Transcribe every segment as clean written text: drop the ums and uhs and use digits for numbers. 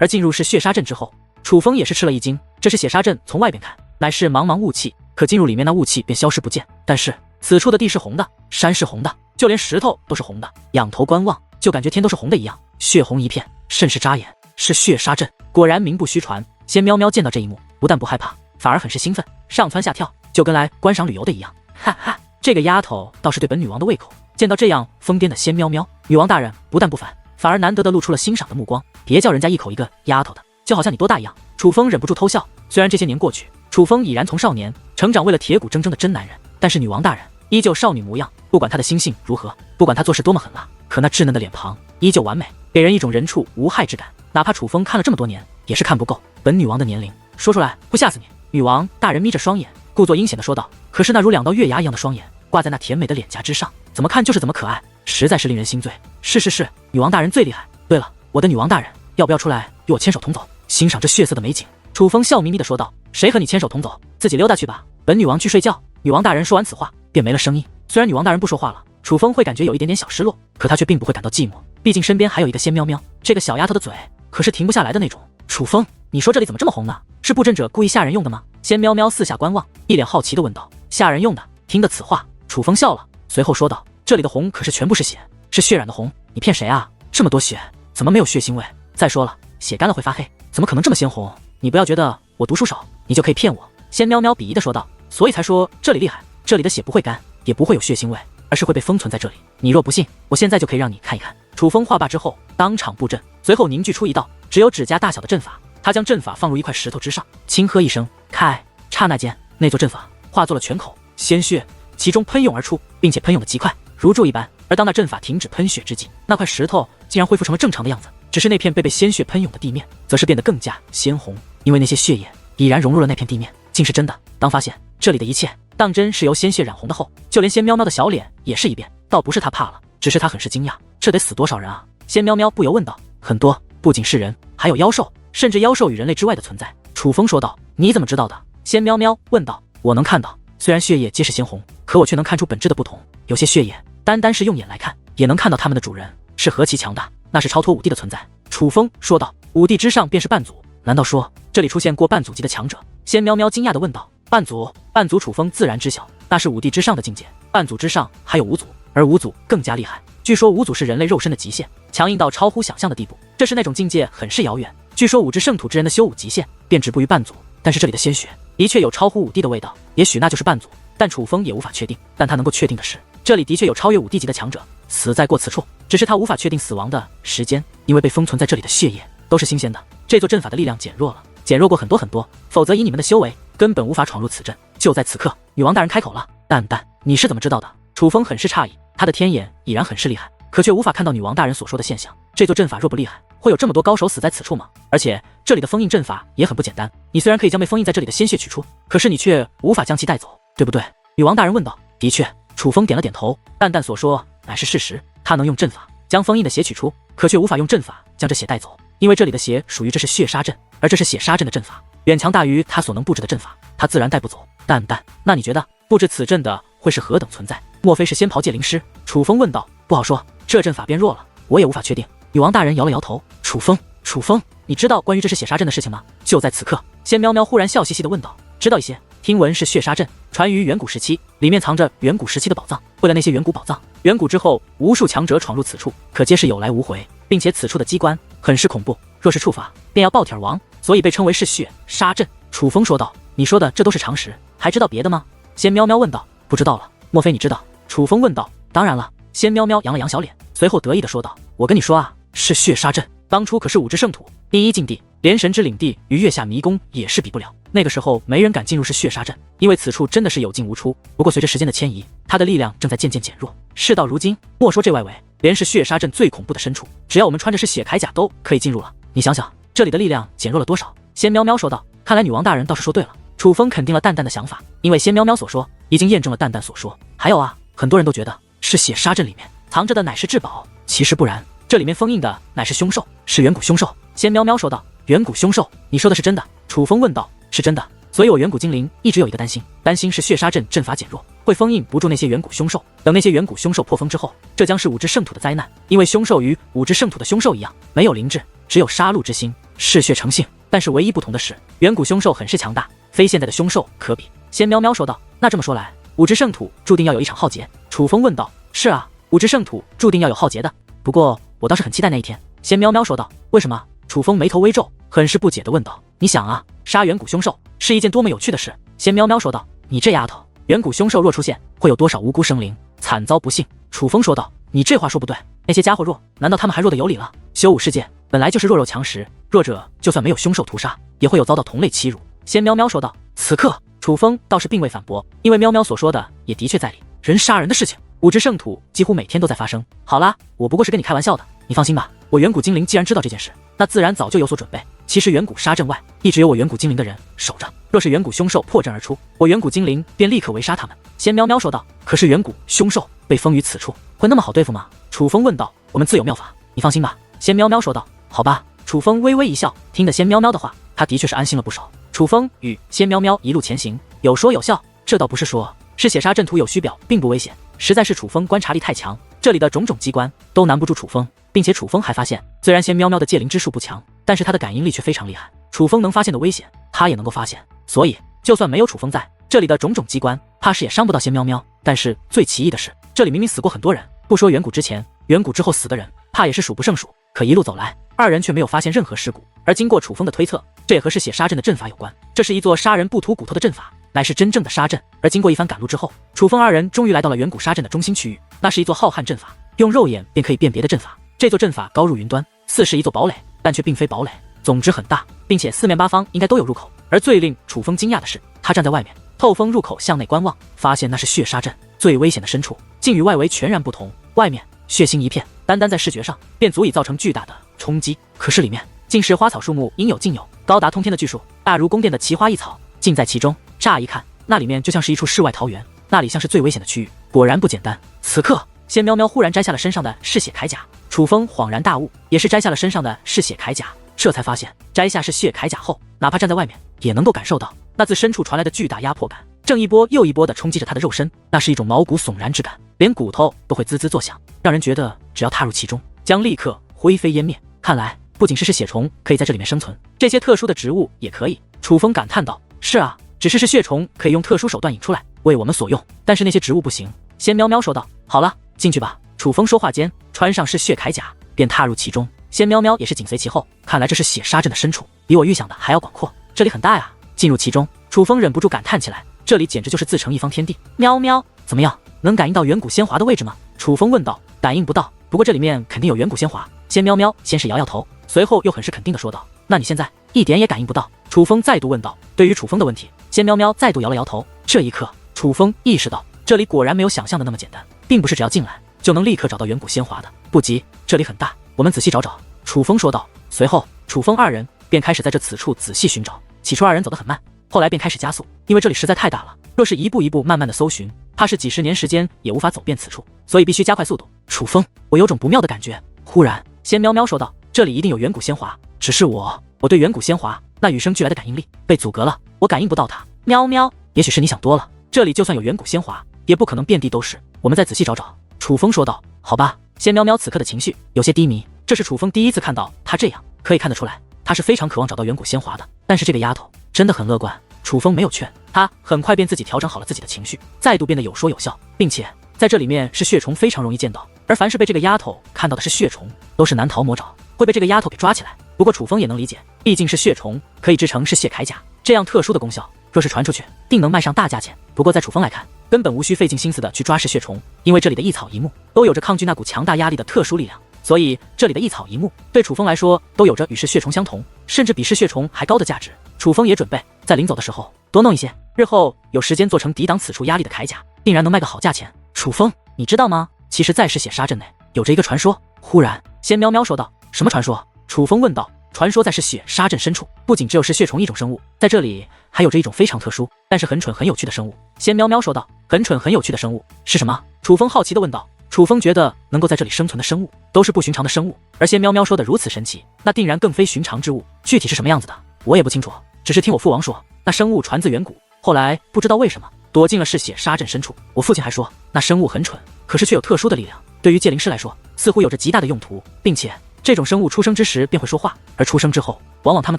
而进入是血杀阵之后，楚风也是吃了一惊。这是血杀阵，从外边看乃是茫茫雾气，可进入里面那雾气便消失不见。但是此处的地是红的，山是红的，就连石头都是红的，仰头观望，就感觉天都是红的一样，血红一片，甚是扎眼。是血杀阵，果然名不虚传。仙喵喵见到这一幕，不但不害怕，反而很是兴奋，上蹿下跳，就跟来观赏旅游的一样。哈哈，这个丫头倒是对本女王的胃口。见到这样疯癫的仙喵喵，女王大人不但不烦，反而难得的露出了欣赏的目光。别叫人家一口一个丫头的，就好像你多大一样。楚风忍不住偷笑。虽然这些年过去，楚风已然从少年成长为了铁骨铮铮的真男人，但是女王大人依旧少女模样。不管她的心性如何，不管她做事多么狠辣，可那稚嫩的脸庞依旧完美，给人一种人畜无害之感。哪怕楚风看了这么多年，也是看不够本女王的年龄。说出来会吓死你。女王大人眯着双眼，故作阴险的说道。可是那如2道月牙一样的双眼挂在那甜美的脸颊之上，怎么看就是怎么可爱，实在是令人心醉。是，女王大人最厉害。对了，我的女王大人要不要出来与我牵手同走，欣赏这血色的美景？楚风笑眯眯的说道。谁和你牵手同走？自己溜达去吧，本女王去睡觉。女王大人说完此话便没了声音。虽然女王大人不说话了，楚风会感觉有一点点小失落，可他却并不会感到寂寞，毕竟身边还有一个仙喵喵，这个小丫头的嘴可是停不下来的那种。楚风，你说这里怎么这么红呢？是布阵者故意吓人用的吗？仙喵喵四下观望，一脸好奇的问道。吓人用的？听得此话，楚风笑了，随后说道。这里的红可是全部是血，是血染的红，你骗谁啊？这么多血，怎么没有血腥味？再说了，血干了会发黑，怎么可能这么鲜红？你不要觉得我读书少，你就可以骗我。仙喵喵鄙夷的说道。所以才说这里厉害，这里的血不会干，也不会有血腥味，而是会被封存在这里。你若不信，我现在就可以让你看一看。楚风话罢之后，当场布阵，随后凝聚出一道只有指甲大小的阵法。他将阵法放入一块石头之上，轻喝一声开，刹那间，那座阵法化作了泉口，鲜血其中喷涌而出，并且喷涌的极快，如注一般。而当那阵法停止喷血之际，那块石头竟然恢复成了正常的样子，只是那片被鲜血喷涌的地面则是变得更加鲜红，因为那些血液已然融入了那片地面，竟是真的。当发现这里的一切当真是由鲜血染红的后，就连仙喵喵的小脸也是一变，倒不是他怕了，只是他很是惊讶，这得死多少人啊？仙喵喵不由问道。很多，不仅是人，还有妖兽，甚至妖兽与人类之外的存在。楚风说道。你怎么知道的？仙喵喵问道。我能看到，虽然血液皆是鲜红，可我却能看出本质的不同。有些血液单单是用眼来看，也能看到他们的主人是何其强大，那是超脱5帝的存在。楚风说道。5帝之上便是半祖，难道说这里出现过半祖级的强者？仙喵喵惊讶地问道。半祖？半祖楚风自然知晓，那是5帝之上的境界，半祖之上还有5祖，而5祖更加厉害。据说5祖是人类肉身的极限，强硬到超乎想象的地步，这是那种境界很是遥远。据说5至圣土之人的修武极限便止步于半祖，但是这里的鲜血的确有超乎5帝的味道，也许那就是半祖，但楚风也无法确定。但他能够确定的是，这里的确有超越5帝级的强者死在过此处，只是他无法确定死亡的时间，因为被封存在这里的血液都是新鲜的。这座阵法的力量减弱了，减弱过很多很多，否则以你们的修为根本无法闯入此阵。就在此刻，女王大人开口了。蛋蛋，你是怎么知道的？楚风很是诧异，他的天眼已然很是厉害，可却无法看到女王大人所说的现象。这座阵法若不厉害，会有这么多高手死在此处吗？而且这里的封印阵法也很不简单，你虽然可以将被封印在这里的鲜血取出，可是你却无法将其带走，对不对？女王大人问道。的确，楚风点了点头。蛋蛋所说乃是事实，他能用阵法将封印的血取出，可却无法用阵法将这血带走，因为这里的血属于这是血杀阵，而这是血杀阵的阵法远强大于他所能布置的阵法，他自然带不走。蛋蛋，那你觉得布置此阵的会是何等存在？莫非是仙袍界灵师？楚风问道。不好说，这阵法变弱了，我也无法确定。女王大人摇了摇头。楚风，你知道关于这是血杀阵的事情吗？就在此刻，仙喵喵忽然笑嘻嘻地问道。知道一些，听闻是血杀阵，传于远古时期，里面藏着远古时期的宝藏。为了那些远古宝藏，远古之后无数强者闯入此处，可皆是有来无回，并且此处的机关很是恐怖，若是触发便要爆体而亡，所以被称为是血杀阵。楚风说道。你说的这都是常识，还知道别的吗？仙喵喵问道。不知道了，莫非你知道？楚风问道。当然了。仙喵喵扬了扬小脸，随后得意地说道。我跟你说啊，是血杀阵，当初可是5至圣土第一禁地，连神之领地与月下迷宫也是比不了。那个时候没人敢进入是血杀阵，因为此处真的是有进无出。不过随着时间的迁移，他的力量正在渐渐减弱。事到如今，莫说这外围，连是血杀阵最恐怖的深处，只要我们穿着是血铠甲都可以进入了。你想想，这里的力量减弱了多少？仙喵喵说道。看来女王大人倒是说对了。楚风肯定了蛋蛋的想法，因为仙喵喵所说已经验证了蛋蛋所说。还有啊，很多人都觉得是血杀阵里面藏着的乃是至宝，其实不然，这里面封印的乃是凶兽，是远古凶兽。仙喵喵说道。远古凶兽，你说的是真的？楚风问道。是真的，所以我远古精灵一直有一个担心是血杀阵阵法减弱，会封印不住那些远古凶兽。等那些远古凶兽破封之后，这将是5至圣土的灾难，因为凶兽与5至圣土的凶兽一样，没有灵智，只有杀戮之心。嗜血成性，但是唯一不同的是，远古凶兽很是强大，非现在的凶兽可比。仙喵喵说道。那这么说来，五只圣土注定要有一场浩劫？楚风问道。是啊，五只圣土注定要有浩劫的。不过我倒是很期待那一天。仙喵喵说道。为什么？楚风眉头微皱，很是不解地问道。你想啊，杀远古凶兽是一件多么有趣的事。仙喵喵说道。你这丫头，远古凶兽若出现，会有多少无辜生灵惨遭不幸？楚风说道。你这话说不对，那些家伙弱，难道他们还弱得有理了？修武世界本来就是弱肉强食，弱者就算没有凶兽屠杀，也会有遭到同类欺辱。仙喵喵说道。此刻楚风倒是并未反驳，因为喵喵所说的也的确在理，人杀人的事情，五只圣土几乎每天都在发生。好啦，我不过是跟你开玩笑的，你放心吧，我远古精灵既然知道这件事，那自然早就有所准备。其实远古杀阵外，一直有我远古精灵的人守着，若是远古凶兽破阵而出，我远古精灵便立刻围杀他们。仙喵喵说道。可是远古凶兽被封于此处，会那么好对付吗？楚风问道。我们自有妙法，你放心吧。仙喵喵说道。好吧。楚风微微一笑，听得仙喵喵的话，他的确是安心了不少。楚风与仙喵喵一路前行，有说有笑，这倒不是说是血杀阵图有虚表并不危险，实在是楚风观察力太强，这里的种种机关都难不住楚风，并且楚风还发现，虽然仙喵喵的戒灵之术不强，但是他的感应力却非常厉害，楚风能发现的危险他也能够发现，所以就算没有楚风在，这里的种种机关怕是也伤不到仙喵喵。但是最奇异的是，这里明明死过很多人，不说远古之前，远古之后死的人怕也是数不胜数，可一路走来，二人却没有发现任何尸骨。而经过楚风的推测，这也和嗜血杀阵的阵法有关，这是一座杀人不吐骨头的阵法，乃是真正的杀阵。而经过一番赶路之后，楚风二人终于来到了远古杀阵的中心区域，那是一座浩瀚阵法，用肉眼便可以辨别的阵法。这座阵法高入云端，似是一座堡垒，但却并非堡垒，总之很大，并且四面八方应该都有入口。而最令楚风惊讶的是，他站在外面透风入口向内观望，发现那是血杀阵，最危险的深处竟与外围全然不同，外面血腥一片，单单在视觉上便足以造成巨大的冲击。可是里面竟是花草树木应有尽有，高达通天的巨树，大如宫殿的奇花异草尽在其中。乍一看，那里面就像是一处世外桃源，那里像是最危险的区域，果然不简单。此刻，仙喵喵忽然摘下了身上的嗜血铠甲，楚风恍然大悟，也是摘下了身上的嗜血铠甲，这才发现摘下嗜血铠甲后，哪怕站在外面，也能够感受到那自深处传来的巨大压迫感，正一波又一波的冲击着他的肉身，那是一种毛骨悚然之感，连骨头都会滋滋作响，让人觉得只要踏入其中，将立刻灰飞烟灭。看来不仅是血虫可以在这里面生存，这些特殊的植物也可以。楚风感叹道。是啊，只是血虫可以用特殊手段引出来为我们所用，但是那些植物不行。仙喵喵说道。好了，进去吧。楚风说话间，穿上嗜血铠甲便踏入其中，仙喵喵也是紧随其后。看来这是血杀阵的深处，比我预想的还要广阔，这里很大呀。进入其中，楚风忍不住感叹起来，这里简直就是自成一方天地。喵喵，怎么样，能感应到远古仙华的位置吗？楚风问道。感应不到，不过这里面肯定有远古仙华。仙喵喵先是摇摇头，随后又很是肯定地说道。那你现在一点也感应不到？楚风再度问道。对于楚风的问题，仙喵喵再度摇了摇头。这一刻，楚风意识到这里果然没有想象的那么简单，并不是只要进来就能立刻找到远古仙华的。不急，这里很大，我们仔细找找。楚风说道。随后，楚风二人便开始在这此处仔细寻找。起初二人走得很慢，后来便开始加速，因为这里实在太大了，若是一步一步慢慢的搜寻，怕是几十年时间也无法走遍此处，所以必须加快速度。楚风，我有种不妙的感觉。忽然，仙喵喵说道。这里一定有远古仙华，只是我对远古仙华那与生俱来的感应力被阻隔了，我感应不到它。喵喵，也许是你想多了，这里就算有远古仙华，也不可能遍地都是，我们再仔细找找。楚风说道。好吧。仙喵喵此刻的情绪有些低迷，这是楚风第一次看到他这样，可以看得出来，他是非常渴望找到远古仙华的。但是这个丫头真的很乐观，楚风没有劝她，很快便自己调整好了自己的情绪，再度变得有说有笑，并且在这里面是血虫非常容易见到，而凡是被这个丫头看到的是血虫，都是难逃魔爪，会被这个丫头给抓起来。不过楚风也能理解，毕竟是血虫，可以制成嗜血铠甲，这样特殊的功效，若是传出去，定能卖上大价钱。不过在楚风来看，根本无需费尽心思的去抓噬血虫，因为这里的一草一木都有着抗拒那股强大压力的特殊力量，所以这里的一草一木对楚风来说都有着与噬血虫相同，甚至比噬血虫还高的价值。楚风也准备在临走的时候多弄一些，日后有时间做成抵挡此处压力的铠甲，定然能卖个好价钱。楚风，你知道吗？其实在嗜血杀阵内有着一个传说。忽然，仙喵喵说道。什么传说？楚风问道。传说在嗜血杀阵深处，不仅只有噬血虫一种生物，在这里还有着一种非常特殊，但是很蠢很有趣的生物。仙喵喵说道。很蠢很有趣的生物是什么？楚风好奇地问道。楚风觉得能够在这里生存的生物都是不寻常的生物，而仙喵喵说的如此神奇，那定然更非寻常之物。具体是什么样子的，我也不清楚，只是听我父王说，那生物传自远古，后来不知道为什么躲进了嗜血杀阵深处。我父亲还说，那生物很蠢，可是却有特殊的力量，对于戒灵师来说，似乎有着极大的用途，并且这种生物出生之时便会说话，而出生之后，往往他们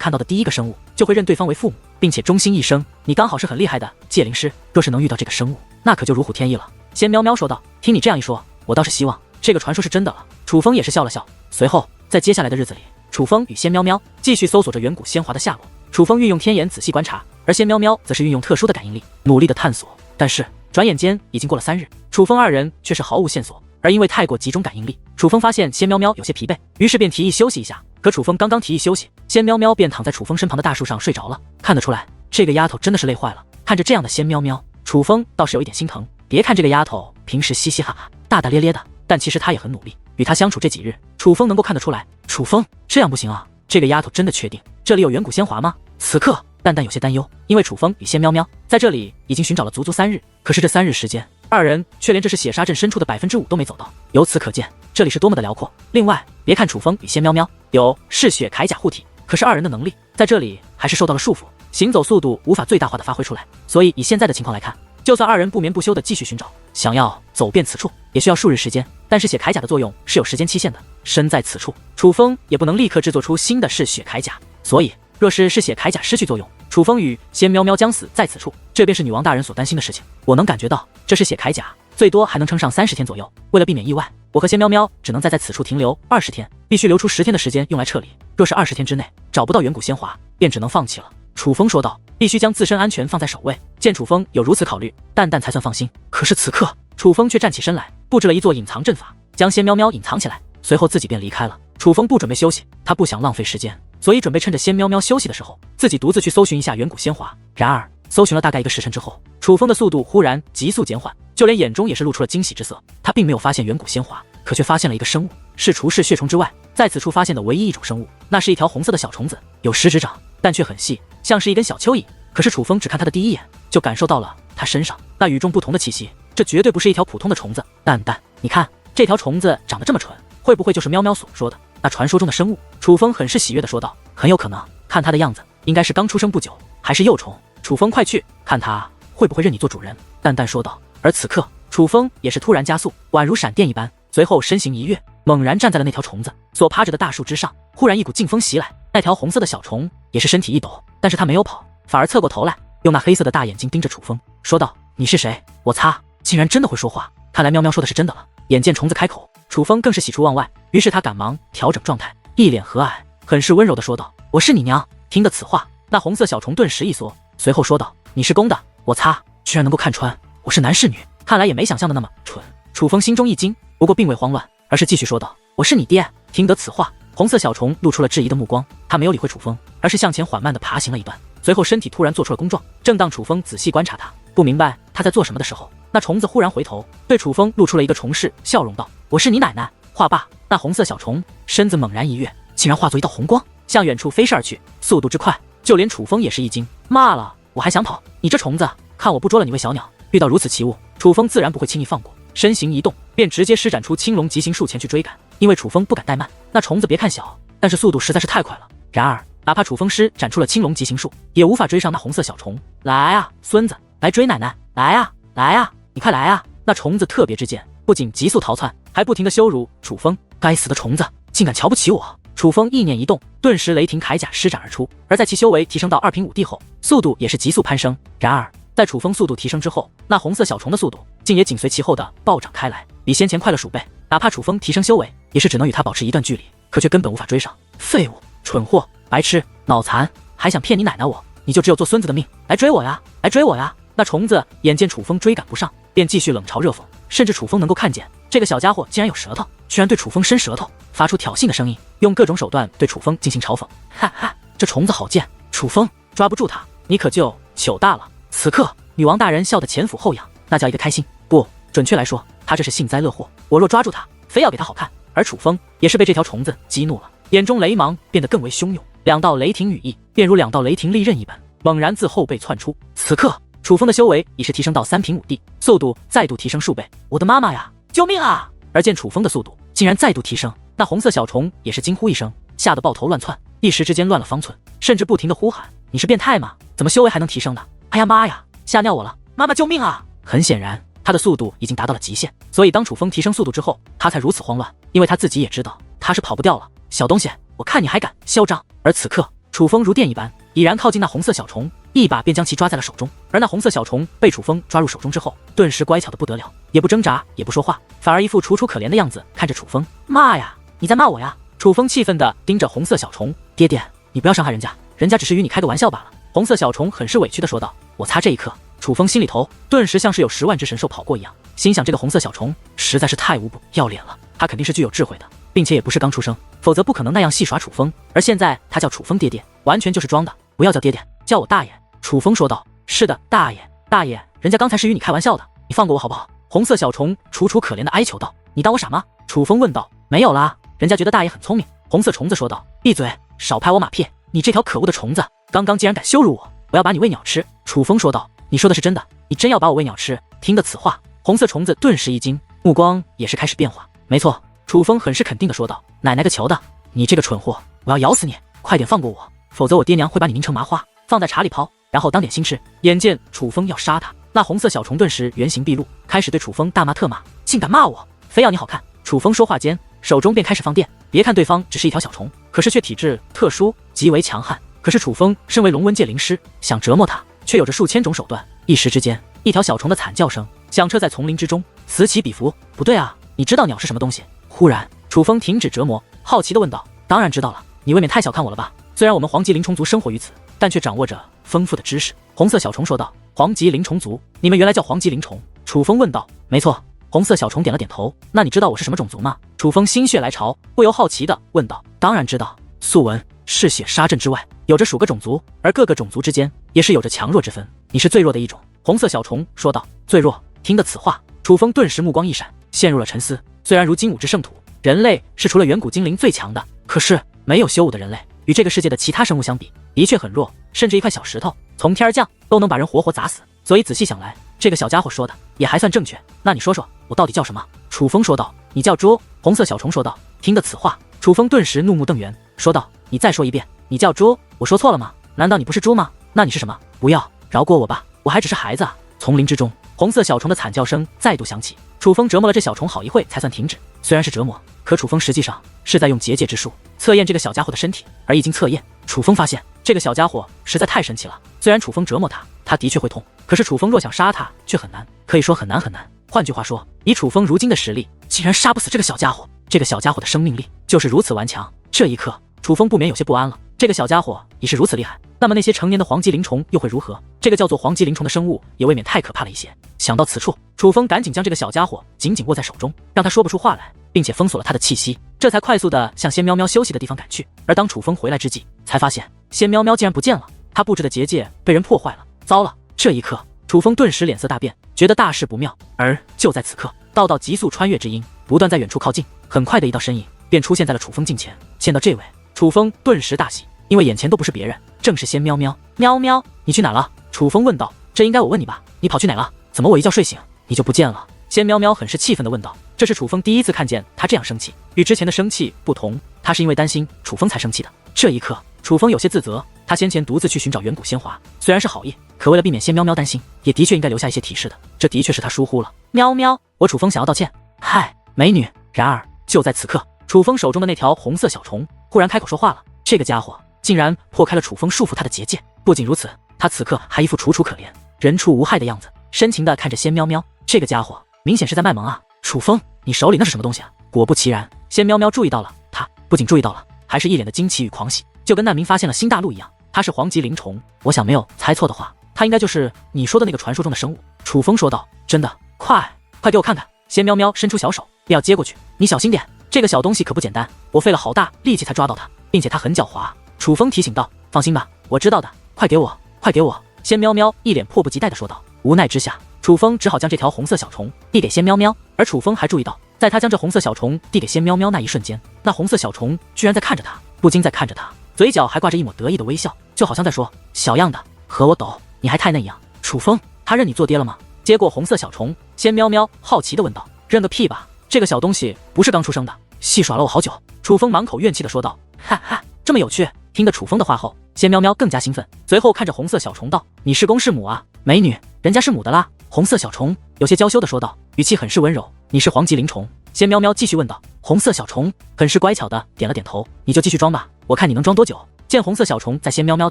看到的第一个生物就会认对方为父母，并且忠心一生。你刚好是很厉害的戒灵师，若是能遇到这个生物，那可就如虎添翼了。仙喵喵说道：“听你这样一说，我倒是希望这个传说是真的了。”楚风也是笑了笑。随后，在接下来的日子里，楚风与仙喵喵继续搜索着远古仙华的下落。楚风运用天眼仔细观察，而仙喵喵则是运用特殊的感应力，努力的探索。但是转眼间已经过了3日，楚风二人却是毫无线索。而因为太过集中感应力，楚风发现仙喵喵有些疲惫，于是便提议休息一下。可楚风刚刚提议休息，仙喵喵便躺在楚风身旁的大树上睡着了。看得出来，这个丫头真的是累坏了。看着这样的仙喵喵，楚风倒是有一点心疼。别看这个丫头平时嘻嘻哈哈、大大咧咧的，但其实她也很努力。与她相处这几日，楚风能够看得出来。楚风，这样不行啊！这个丫头真的确定这里有远古仙华吗？此刻蛋蛋有些担忧，因为楚风与仙喵喵在这里已经寻找了足足3日，可是这3日时间，二人却连这是血杀阵深处的5%都没走到。由此可见，这里是多么的辽阔。另外，别看楚风与仙喵喵有嗜血铠甲护体，可是二人的能力在这里还是受到了束缚，行走速度无法最大化的发挥出来。所以以现在的情况来看，就算二人不眠不休的继续寻找，想要走遍此处，也需要数日时间。但是血铠甲的作用是有时间期限的，身在此处，楚风也不能立刻制作出新的嗜血铠甲。所以，若是嗜血铠甲失去作用，楚风与仙喵喵将死在此处，这便是女王大人所担心的事情。我能感觉到，这嗜血铠甲最多还能撑上30天左右。为了避免意外，我和仙喵喵只能在此处停留20天，必须留出10天的时间用来撤离。若是20天之内找不到远古仙华，便只能放弃了。楚风说道，必须将自身安全放在首位。见楚风有如此考虑，蛋蛋才算放心。可是此刻，楚风却站起身来，布置了一座隐藏阵法，将仙喵喵隐藏起来，随后自己便离开了。楚风不准备休息，他不想浪费时间，所以准备趁着仙喵喵休息的时候，自己独自去搜寻一下远古仙华。然而，搜寻了大概1个时辰之后，楚风的速度忽然急速减缓，就连眼中也是露出了惊喜之色。他并没有发现远古仙华，可却发现了一个生物，是除噬血虫之外，在此处发现的唯一一种生物。那是一条红色的小虫子，有10指掌，但却很细，像是一根小蚯蚓。可是楚风只看它的第一眼，就感受到了它身上那与众不同的气息。这绝对不是一条普通的虫子。蛋蛋，你看这条虫子长得这么纯，会不会就是喵喵所说的那传说中的生物？楚风很是喜悦地说道，很有可能，看它的样子，应该是刚出生不久，还是幼虫。楚风，快去看它会不会认你做主人？蛋蛋说道。而此刻，楚风也是突然加速，宛如闪电一般，随后身形一跃，猛然站在了那条虫子所趴着的大树之上。忽然一股劲风袭来，那条红色的小虫也是身体一抖，但是它没有跑，反而侧过头来，用那黑色的大眼睛盯着楚风，说道，你是谁？我擦，竟然真的会说话，看来喵喵说的是真的了。眼见虫子开口，楚风更是喜出望外，于是他赶忙调整状态，一脸和蔼，很是温柔地说道，我是你娘。听得此话，那红色小虫顿时一缩，随后说道，你是公的？我擦，居然能够看穿我是男是女，看来也没想象的那么蠢。楚风心中一惊，不过并未慌乱，而是继续说道，我是你爹。听得此话，红色小虫露出了质疑的目光，他没有理会楚风，而是向前缓慢地爬行了一段，随后身体突然做出了弓状。正当楚风仔细观察他，不明白他在做什么的时候，那虫子忽然回头，对楚风露出了一个虫式笑容道，我是你奶奶。话罢，那红色小虫身子猛然一跃，竟然化作一道红光，向远处飞射而去，速度之快，就连楚风也是一惊，骂了，我还想跑，你这虫子，看我不捉了你为小鸟。遇到如此奇物，楚风自然不会轻易放过，身形一动，便直接施展出青龙疾行术前去追赶。因为楚风不敢怠慢，那虫子别看小，但是速度实在是太快了。然而哪怕楚风施展出了青龙疾行术，也无法追上那红色小虫。来啊，孙子，来追奶奶！来啊，来啊，你快来啊！那虫子特别之贱，不仅急速逃窜，还不停地羞辱楚风。该死的虫子，竟敢瞧不起我！楚风意念一动，顿时雷霆铠甲施展而出。而在其修为提升到2品5地后，速度也是急速攀升。然而在楚风速度提升之后，那红色小虫的速度竟也紧随其后的暴涨开来，比先前快了数倍。哪怕楚风提升修为，也是只能与他保持一段距离，可却根本无法追上。废物，蠢货，白痴，脑残，还想骗你奶奶我？你就只有做孙子的命！来追我呀，来追我呀！那虫子眼见楚风追赶不上，便继续冷嘲热讽，甚至楚风能够看见这个小家伙竟然有舌头，居然对楚风伸舌头，发出挑衅的声音，用各种手段对楚风进行嘲讽。哈哈，这虫子好贱！楚风，抓不住他，你可就糗大了。此刻，女王大人笑得前俯后仰，那叫一个开心。不，准确来说，她这是幸灾乐祸。我若抓住他，非要给他好看。而楚风也是被这条虫子激怒了，眼中雷芒变得更为汹涌，2道雷霆羽翼便如2道雷霆利刃一般，猛然自后背窜出。此刻，楚风的修为已是提升到3品5地，速度再度提升数倍。我的妈妈呀，救命啊！而见楚风的速度竟然再度提升，那红色小虫也是惊呼一声，吓得抱头乱窜，一时之间乱了方寸，甚至不停地呼喊：你是变态吗？怎么修为还能提升呢？哎呀妈呀，吓尿我了！妈妈救命啊！很显然，他的速度已经达到了极限，所以当楚风提升速度之后，他才如此慌乱，因为他自己也知道他是跑不掉了。小东西，我看你还敢嚣张！而此刻，楚风如电一般，已然靠近那红色小虫，一把便将其抓在了手中。而那红色小虫被楚风抓入手中之后，顿时乖巧的不得了，也不挣扎，也不说话，反而一副楚楚可怜的样子看着楚风。骂呀，你在骂我呀！楚风气愤地盯着红色小虫，爹爹，你不要伤害人家，人家只是与你开个玩笑罢了。红色小虫很是委屈地说道。我擦，这一刻，楚风心里头顿时像是有10万只神兽跑过一样，心想这个红色小虫实在是太无不要脸了，他肯定是具有智慧的，并且也不是刚出生，否则不可能那样戏耍楚风。而现在他叫楚风爹爹，完全就是装的，不要叫爹爹，叫我大爷。楚风说道。是的，大爷，大爷，人家刚才是与你开玩笑的，你放过我好不好？红色小虫楚楚可怜的哀求道。你当我傻吗？楚风问道。没有啦，人家觉得大爷很聪明。红色虫子说道。闭嘴，少拍我马屁！你这条可恶的虫子，刚刚竟然敢羞辱我，我要把你喂鸟吃！楚风说道。你说的是真的？你真要把我喂鸟吃？听得此话，红色虫子顿时一惊，目光也是开始变化。没错，楚风很是肯定的说道。奶奶个球的，你这个蠢货，我要咬死你！快点放过我，否则我爹娘会把你拧成麻花，放在茶里泡，然后当点心吃。眼见楚风要杀他，那红色小虫顿时原形毕露，开始对楚风大骂特骂，竟敢骂我，非要你好看！楚风说话间，手中便开始放电。别看对方只是一条小虫，可是却体质特殊，极为强悍。可是楚风身为龙纹界灵师，想折磨他，却有着数千种手段。一时之间，一条小虫的惨叫声响彻在丛林之中，此起彼伏。不对啊，你知道鸟是什么东西？忽然，楚风停止折磨，好奇地问道。当然知道了，你未免太小看我了吧？虽然我们黄棘灵虫族生活于此，但却掌握着丰富的知识。红色小虫说道。黄棘灵虫族，你们原来叫黄棘灵虫？楚风问道。没错。红色小虫点了点头。那你知道我是什么种族吗？楚风心血来潮，不由好奇地问道。当然知道，素闻嗜血杀阵之外，有着数个种族，而各个种族之间也是有着强弱之分，你是最弱的一种。红色小虫说道。最弱？听得此话，楚风顿时目光一闪，陷入了沉思。虽然如今5之圣土，人类是除了远古精灵最强的，可是没有修武的人类，与这个世界的其他生物相比，的确很弱，甚至一块小石头从天而降都能把人活活砸死。所以仔细想来，这个小家伙说的也还算正确。那你说说，我到底叫什么？楚风说道。你叫猪。红色小虫说道。听得此话，楚风顿时怒目瞪圆，说道。你再说一遍，你叫猪？我说错了吗？难道你不是猪吗？那你是什么？不要，饶过我吧，我还只是孩子啊！丛林之中，红色小虫的惨叫声再度响起。楚风折磨了这小虫好一会才算停止。虽然是折磨，可楚风实际上是在用结界之术测验这个小家伙的身体。而一经测验，楚风发现这个小家伙实在太神奇了。虽然楚风折磨他，他的确会痛，可是楚风若想杀他却很难，可以说很难很难。换句话说，以楚风如今的实力，竟然杀不死这个小家伙。这个小家伙的生命力就是如此顽强。这一刻，楚风不免有些不安了。这个小家伙已是如此厉害，那么那些成年的黄棘灵虫又会如何？这个叫做黄棘灵虫的生物也未免太可怕了一些。想到此处，楚风赶紧将这个小家伙紧紧握在手中，让他说不出话来，并且封锁了他的气息，这才快速的向仙喵喵休息的地方赶去。而当楚风回来之际，才发现仙喵喵竟然不见了，他布置的结界被人破坏了。糟了！这一刻，楚风顿时脸色大变，觉得大事不妙。而就在此刻，道道急速穿越之音不断在远处靠近，很快的一道身影便出现在了楚风近前。见到这位，楚风顿时大喜，因为眼前都不是别人，正是仙喵喵。喵喵，你去哪了？楚风问道。这应该我问你吧，你跑去哪了？怎么我一觉睡醒你就不见了？仙喵喵很是气愤地问道。这是楚风第一次看见他这样生气，与之前的生气不同，他是因为担心楚风才生气的。这一刻，楚风有些自责，他先前独自去寻找远古仙华，虽然是好意，可为了避免仙喵喵担心，也的确应该留下一些提示的，这的确是他疏忽了。喵喵，我楚风想要道歉。嗨，美女。然而就在此刻，楚风手中的那条红色小虫忽然开口说话了。这个家伙竟然破开了楚风束缚他的结界。不仅如此，他此刻还一副楚楚可怜、人畜无害的样子，深情地看着仙喵喵。这个家伙明显是在卖萌啊！楚风，你手里那是什么东西啊？果不其然，仙喵喵注意到了他，不仅注意到了，还是一脸的惊奇与狂喜，就跟难民发现了新大陆一样。他是黄棘灵虫，我想没有猜错的话，他应该就是你说的那个传说中的生物。楚风说道。真的？快给我看看！仙喵喵伸出小手便要接过去，你小心点，这个小东西可不简单，我费了好大力气才抓到它，并且它很狡猾。楚风提醒道。放心吧，我知道的，快给我，快给我！仙喵喵一脸迫不及待地说道。无奈之下，楚风只好将这条红色小虫递给仙喵喵。而楚风还注意到，在他将这红色小虫递给仙喵喵那一瞬间，那红色小虫居然在看着他，不禁在看着他，嘴角还挂着一抹得意的微笑，就好像在说，小样的，和我斗，你还太嫩样。楚风，他认你做爹了吗？接过红色小虫，仙喵喵好奇地问道。认个屁吧，这个小东西不是刚出生的，戏耍了我好久。楚风满口怨气地说道。哈哈，这么有趣。听得楚风的话后，仙喵喵更加兴奋，随后看着红色小虫道。你是公是母啊？美女，人家是母的啦。红色小虫有些娇羞地说道，语气很是温柔。你是黄棘灵虫？仙喵喵继续问道。红色小虫很是乖巧的点了点头，你就继续装吧，我看你能装多久。见红色小虫在仙喵喵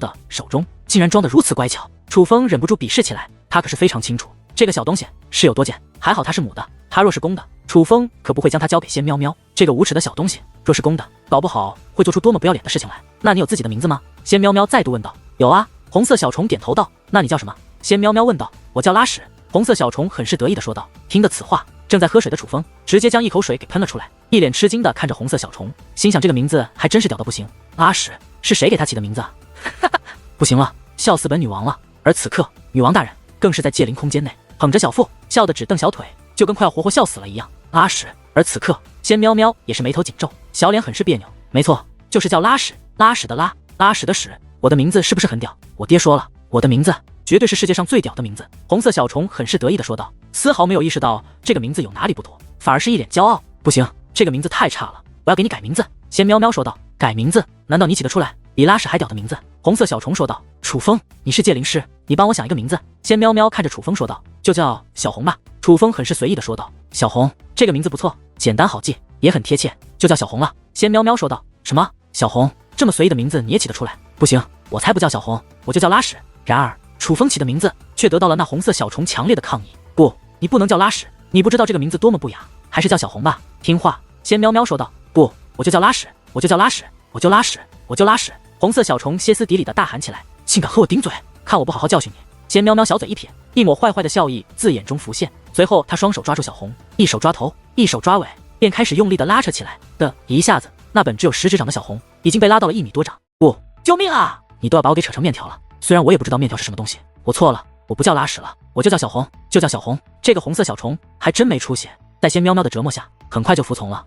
的手中竟然装得如此乖巧，楚风忍不住鄙视起来。他可是非常清楚这个小东西是有多贱，还好它是母的，它若是公的，楚风可不会将它交给仙喵喵。这个无耻的小东西若是公的，搞不好会做出多么不要脸的事情来。那你有自己的名字吗？仙喵喵再度问道。有啊，红色小虫点头道。那你叫什么？仙喵喵问道。我叫拉屎。红色小虫很是得意的说道。听得此话，正在喝水的楚风直接将一口水给喷了出来，一脸吃惊的看着红色小虫，心想这个名字还真是屌的不行。拉屎是谁给他起的名字啊？不行了，笑死本女王了。而此刻女王大人更是在界灵空间内捧着小腹，笑得直蹬小腿，就跟快要活活笑死了一样。拉屎。而此刻仙喵喵也是眉头紧皱，小脸很是别扭。没错，就是叫拉屎，拉屎的拉，拉屎的屎。我的名字是不是很屌？我爹说了，我的名字绝对是世界上最屌的名字。红色小虫很是得意的说道，丝毫没有意识到这个名字有哪里不妥，反而是一脸骄傲。不行，这个名字太差了，我要给你改名字。仙喵喵说道。改名字？难道你起得出来比拉屎还屌的名字？红色小虫说道。楚风，你是界灵师，你帮我想一个名字。仙喵喵看着楚风说道。就叫小红吧。楚风很是随意的说道。小红，这个名字不错，简单好记，也很贴切，就叫小红了。仙喵喵说道。什么？小红？这么随意的名字你也起得出来？不行，我才不叫小红，我就叫拉屎。然而楚风起的名字却得到了那红色小虫强烈的抗议。不，你不能叫拉屎，你不知道这个名字多么不雅，还是叫小红吧。听话。仙喵喵说道。不，我就叫拉屎，我就叫拉屎，我就拉屎，我就拉屎。红色小虫歇斯底里的大喊起来，竟敢和我顶嘴，看我不好好教训你。仙喵喵小嘴一撇，一抹坏坏的笑意自眼中浮现，随后他双手抓住小红，一手抓头，一手抓尾，便开始用力的拉扯起来。的一下子，那本只有10指长的小红已经被拉到了1米多长。不，救命啊！你都要把我给扯成面条了。虽然我也不知道面条是什么东西，我错了，我不叫拉屎了，我就叫小红，就叫小红。这个红色小虫还真没出息，在仙喵喵的折磨下，很快就服从了。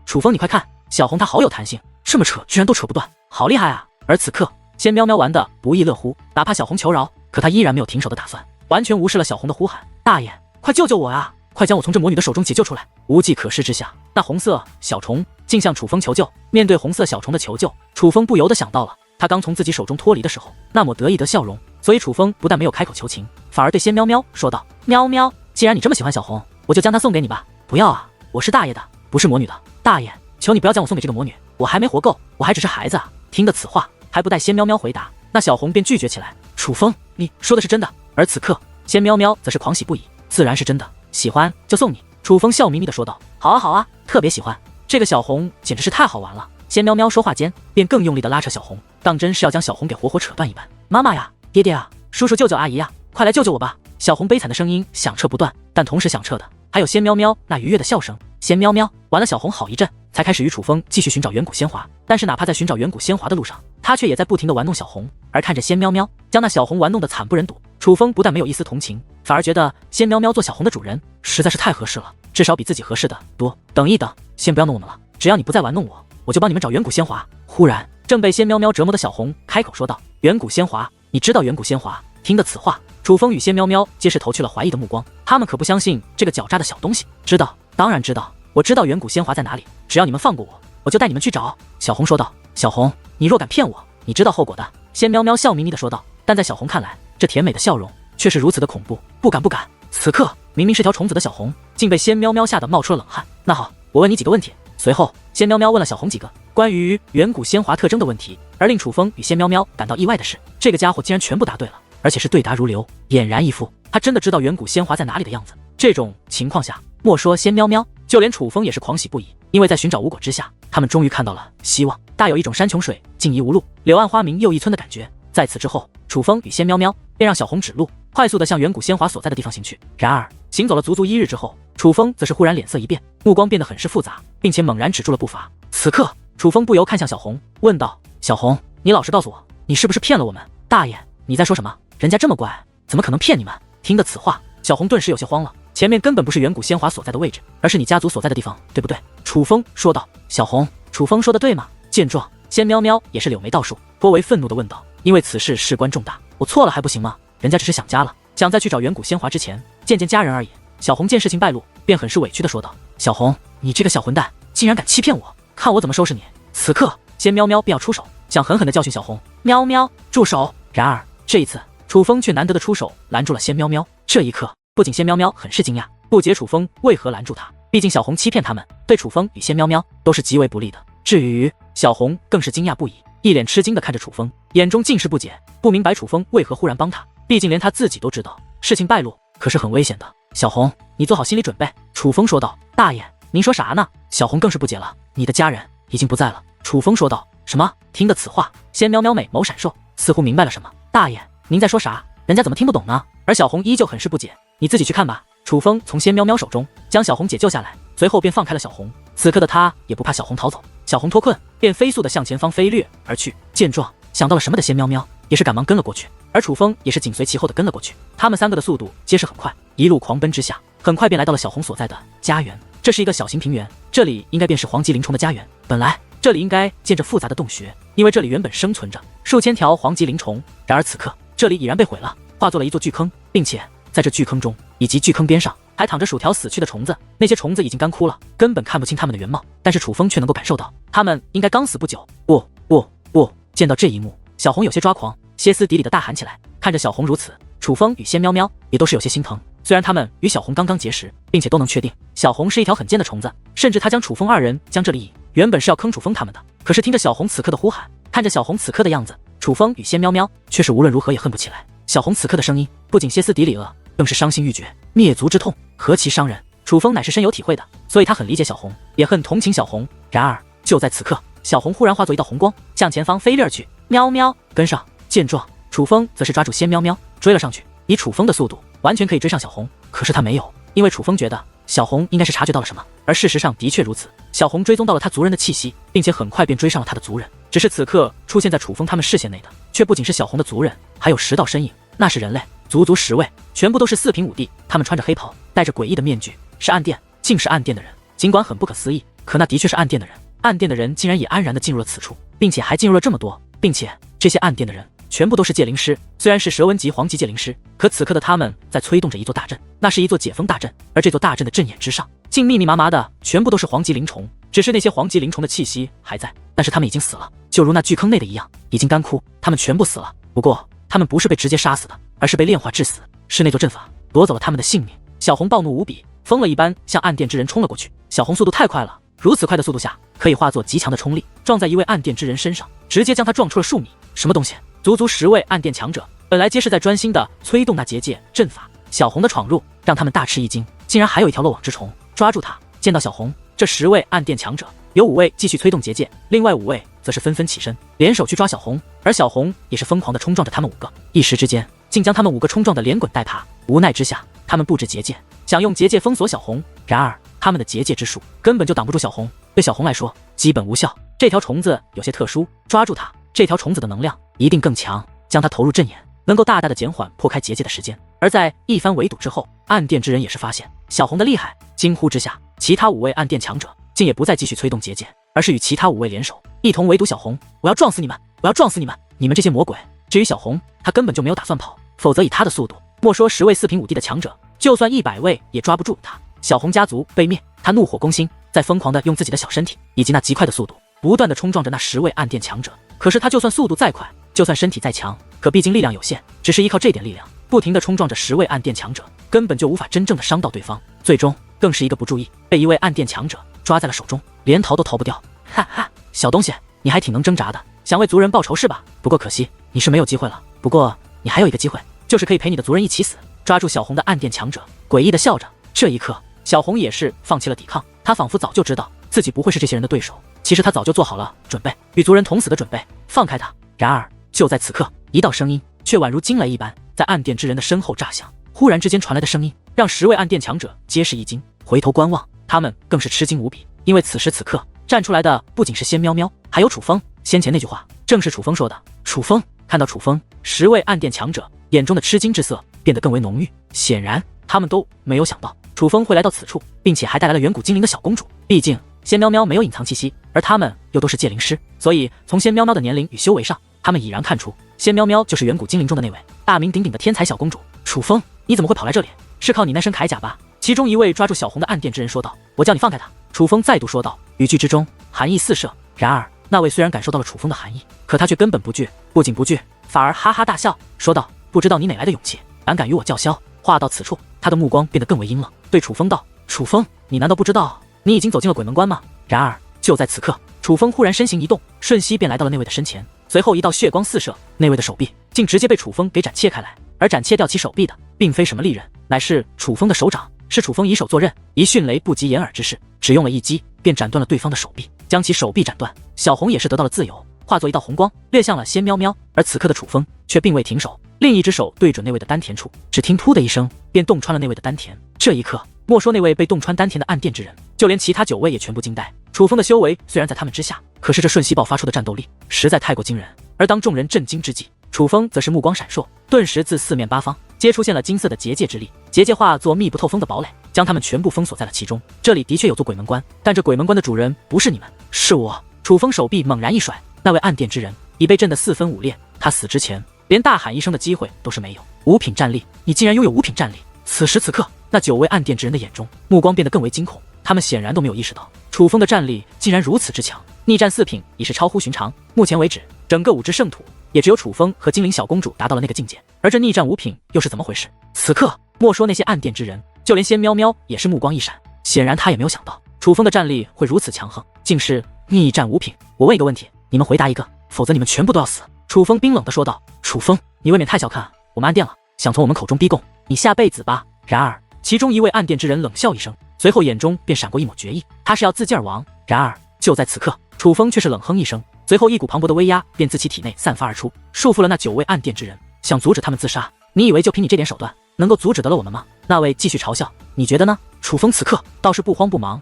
楚风，你快看，小红它好有弹性，这么扯居然都扯不断，好厉害啊！而此刻仙喵喵玩得不亦乐乎，哪怕小红求饶，可他依然没有停手的打算，完全无视了小红的呼喊。大爷，快救救我啊！快将我从这魔女的手中解救出来！无计可施之下，那红色小虫竟向楚风求救。面对红色小虫的求救，楚风不由得想到了他刚从自己手中脱离的时候那抹得意的笑容，所以楚风不但没有开口求情，反而对仙喵喵说道：喵喵，既然你这么喜欢小红，我就将它送给你吧。不要啊，我是大爷的，不是魔女的。大爷，求你不要将我送给这个魔女，我还没活够，我还只是孩子啊。听得此话，还不待仙喵喵回答，那小红便拒绝起来。楚风，你说的是真的？而此刻仙喵喵则是狂喜不已，自然是真的，喜欢就送你。楚风笑眯眯地说道。好啊好啊，特别喜欢，这个小红简直是太好玩了。仙喵喵说话间便更用力地拉扯小红，当真是要将小红给活活扯断一般。妈妈呀，爹爹啊，叔叔舅舅阿姨呀，快来救救我吧！小红悲惨的声音响彻不断，但同时响彻的还有仙喵喵那愉悦的笑声。仙喵喵玩了小红好一阵，才开始与楚风继续寻找远古仙华。但是哪怕在寻找远古仙华的路上，他却也在不停地玩弄小红。而看着仙喵喵将那小红玩弄得惨不忍睹，楚风不但没有一丝同情，反而觉得仙喵喵做小红的主人实在是太合适了，至少比自己合适的多。等一等，先不要弄我们了，只要你不再玩弄我，我就帮你们找远古仙华。忽然，正被仙喵喵折磨的小红开口说道：远古仙华，你知道远古仙华？听得此话，楚风与仙喵喵皆是投去了怀疑的目光，他们可不相信这个狡诈的小东西。知道，当然知道，我知道远古仙华在哪里，只要你们放过我，我就带你们去找。小红说道。小红，你若敢骗我，你知道后果的。仙喵喵笑眯眯地说道。但在小红看来，这甜美的笑容却是如此的恐怖。不敢不敢。此刻明明是条虫子的小红，竟被仙喵喵吓得冒出了冷汗。那好，我问你几个问题。随后仙喵喵问了小红几个关于远古仙华特征的问题，而令楚风与仙喵喵感到意外的是，这个家伙竟然全部答对了，而且是对答如流，俨然一副他真的知道远古仙华在哪里的样子。这种情况下，莫说仙喵喵，就连楚风也是狂喜不已，因为在寻找无果之下，他们终于看到了希望，大有一种山穷水尽疑无路，柳暗花明又一村的感觉。在此之后，楚风与仙喵喵便让小红指路，快速地向远古仙华所在的地方行去。然而行走了足足1日之后，楚风则是忽然脸色一变，目光变得很是复杂，并且猛然止住了步伐。此刻楚风不由看向小红，问道：小红，你老实告诉我，你是不是骗了我们？大爷，你在说什么？人家这么乖，怎么可能骗你们？听得此话，小红顿时有些慌了，前面根本不是远古仙华所在的位置，而是你家族所在的地方，对不对？楚风说道。小红，楚风说的对吗？见状，仙喵喵也是柳眉倒竖，颇为愤怒地问道。因为此事事关重大，我错了还不行吗？人家只是想家了，想在去找远古仙华之前见见家人而已。小红见事情败露，便很是委屈地说道。小红，你这个小混蛋，竟然敢欺骗我，看我怎么收拾你！此刻仙喵喵便要出手，想狠狠地教训小红。喵喵，住手！然而这一次楚风却难得的出手拦住了仙喵喵。这一刻不仅仙喵喵很是惊讶，不解楚风为何拦住他，毕竟小红欺骗他们，对楚风与仙喵喵都是极为不利的。至于小红，更是惊讶不已，一脸吃惊地看着楚风，眼中尽是不解，不明白楚风为何忽然帮他。毕竟连他自己都知道，事情败露可是很危险的。小红，你做好心理准备。楚风说道。大爷，您说啥呢？小红更是不解了。你的家人已经不在了。楚风说道。什么？听得此话，仙喵喵美眸闪烁，似乎明白了什么。大爷，您在说啥？人家怎么听不懂呢？而小红依旧很是不解。你自己去看吧。楚风从仙喵喵手中将小红解救下来，随后便放开了小红。此刻的他也不怕小红逃走，小红脱困，便飞速的向前方飞掠而去。见状，想到了什么的仙喵喵也是赶忙跟了过去，而楚风也是紧随其后的跟了过去。他们三个的速度皆是很快，一路狂奔之下，很快便来到了小红所在的家园。这是一个小型平原，这里应该便是黄棘灵虫的家园。本来这里应该建着复杂的洞穴，因为这里原本生存着数千条黄棘灵虫。然而此刻这里已然被毁了，化作了一座巨坑，并且在这巨坑中以及巨坑边上还躺着数条死去的虫子，那些虫子已经干枯了，根本看不清它们的原貌，但是楚风却能够感受到它们应该刚死不久。不！见到这一幕，小红有些抓狂，歇斯底里的大喊起来。看着小红如此，楚风与仙喵喵也都是有些心疼。虽然他们与小红刚刚结识，并且都能确定小红是一条很贱的虫子，甚至他将楚风二人将这里引，原本是要坑楚风他们的。可是听着小红此刻的呼喊，看着小红此刻的样子，楚风与仙喵喵却是无论如何也恨不起来。小红此刻的声音不仅歇斯底里了，更是伤心欲绝，灭族之痛何其伤人。楚风乃是深有体会的，所以他很理解小红，也很同情小红。然而就在此刻，小红忽然化作一道红光，向前方飞掠而去。喵喵跟上。见状，楚风则是抓住仙喵喵追了上去。以楚风的速度，完全可以追上小红，可是他没有，因为楚风觉得小红应该是察觉到了什么，而事实上的确如此。小红追踪到了他族人的气息，并且很快便追上了他的族人。只是此刻出现在楚风他们视线内的，却不仅是小红的族人，还有10道身影，那是人类，足足10位，全部都是4平5地。他们穿着黑袍，戴着诡异的面具，是暗殿，竟是暗殿的人。尽管很不可思议，可那的确是暗殿的人。暗殿的人竟然也安然地进入了此处，并且还进入了这么多，并且这些暗殿的人全部都是戒灵师，虽然是蛇纹级黄级戒灵师，可此刻的他们在催动着一座大阵，那是一座解封大阵。而这座大阵的阵眼之上，竟密密麻麻的全部都是黄级灵虫，只是那些黄级灵虫的气息还在，但是他们已经死了，就如那巨坑内的一样，已经干枯，他们全部死了。不过他们不是被直接杀死的，而是被炼化致死，是那座阵法夺走了他们的性命。小红暴怒无比，疯了一般向暗殿之人冲了过去。小红速度太快了，如此快的速度下，可以化作极强的冲力，撞在一位暗殿之人身上，直接将他撞出了数米。什么东西？足足10位暗殿强者，本来皆是在专心的催动那结界阵法，小红的闯入让他们大吃一惊，竟然还有一条漏网之虫抓住他。见到小红，这10位暗殿强者有5位继续催动结界，另外5位则是纷纷起身，联手去抓小红。而小红也是疯狂的冲撞着他们5个，一时之间竟将他们5个冲撞得连滚带爬。无奈之下，他们布置结界，想用结界封锁小红，然而他们的结界之术根本就挡不住小红，对小红来说基本无效。这条虫子有些特殊，抓住它，这条虫子的能量一定更强，将它投入阵眼，能够大大的减缓破开结界的时间。而在一番围堵之后，暗殿之人也是发现小红的厉害，惊呼之下，其他5位暗殿强者竟也不再继续催动结界，而是与其他5位联手，一同围堵小红。我要撞死你们！我要撞死你们！你们这些魔鬼！至于小红，他根本就没有打算跑，否则以他的速度，莫说10位4平5地的强者，就算100位也抓不住他。小红家族被灭，他怒火攻心，在疯狂的用自己的小身体以及那极快的速度，不断的冲撞着那10位暗殿强者。可是他就算速度再快，就算身体再强，可毕竟力量有限，只是依靠这点力量，不停的冲撞着10位暗殿强者，根本就无法真正的伤到对方。最终更是一个不注意，被一位暗殿强者抓在了手中，连逃都逃不掉。哈哈，小东西，你还挺能挣扎的，想为族人报仇是吧？不过可惜你是没有机会了。不过你还有一个机会，就是可以陪你的族人一起死。抓住小红的暗殿强者诡异的笑着。这一刻，小红也是放弃了抵抗，她仿佛早就知道自己不会是这些人的对手。其实她早就做好了准备，与族人同死的准备。放开他！然而就在此刻，一道声音却宛如惊雷一般，在暗殿之人的身后炸响。忽然之间传来的声音，让10位暗殿强者皆是一惊，回头观望，他们更是吃惊无比，因为此时此刻站出来的不仅是仙喵喵，还有楚风。先前那句话正是楚风说的。楚风看到楚风，10位暗殿强者眼中的吃惊之色变得更为浓郁。显然他们都没有想到楚风会来到此处，并且还带来了远古精灵的小公主。毕竟仙喵喵没有隐藏气息，而他们又都是戒灵师，所以从仙喵喵的年龄与修为上，他们已然看出仙喵喵就是远古精灵中的那位大名鼎鼎的天才小公主。楚风，你怎么会跑来这里？是靠你那身铠甲吧？其中一位抓住小红的暗殿之人说道。我叫你放开他。楚风再度说道，语句之中寒意四射。然而那位虽然感受到了楚风的寒意，可他却根本不惧，不仅不惧，反而哈哈大笑，说道：不知道你哪来的勇气，胆敢与我叫嚣。话到此处，他的目光变得更为阴冷，对楚风道：楚风，你难道不知道你已经走进了鬼门关吗？然而就在此刻，楚风忽然身形一动，瞬息便来到了那位的身前，随后一道血光四射，那位的手臂竟直接被楚风给斩切开来。而斩切掉其手臂的，并非什么利刃，乃是楚风的手掌。是楚风以手作刃，以迅雷不及掩耳之势，只用了一击便斩断了对方的手臂，将其手臂斩断。小红也是得到了自由，化作一道红光，掠向了仙喵喵。而此刻的楚风却并未停手，另一只手对准那位的丹田处，只听突的一声，便洞穿了那位的丹田。这一刻，莫说那位被洞穿丹田的暗电之人，就连其他9位也全部惊呆。楚风的修为虽然在他们之下，可是这瞬息爆发出的战斗力实在太过惊人。而当众人震惊之际，楚风则是目光闪烁，顿时自四面八方皆出现了金色的结界之力，结界化作密不透风的堡垒，将他们全部封锁在了其中。这里的确有座鬼门关，但这鬼门关的主人不是你们，是我。楚风手臂猛然一甩，那位暗电之人已被震得四分五裂，他死之前连大喊一声的机会都是没有。五品战力，你竟然拥有五品战力！此时此刻，那9位暗电之人的眼中目光变得更为惊恐，他们显然都没有意识到楚风的战力竟然如此之强，逆战4品已是超乎寻常。目前为止，整个5只圣土也只有楚风和精灵小公主达到了那个境界，而这逆战5品又是怎么回事？此刻，莫说那些暗电之人，就连仙喵喵也是目光一闪，显然他也没有想到楚风的战力会如此强横，竟是逆战5品。我问一个问题，你们回答一个，否则你们全部都要死。楚风冰冷地说道。楚风，你未免太小看我们暗电了，想从我们口中逼供，你下辈子吧。然而其中一位暗电之人冷笑一声，随后眼中便闪过一抹决意，他是要自尽而亡。然而就在此刻，楚风却是冷哼一声，随后一股磅礴的威压便自其体内散发而出，束缚了那9位暗电之人，想阻止他们自杀。你以为就凭你这点手段能够阻止得了我们吗？那位继续嘲笑，你觉得呢？楚风此刻倒是不慌不忙。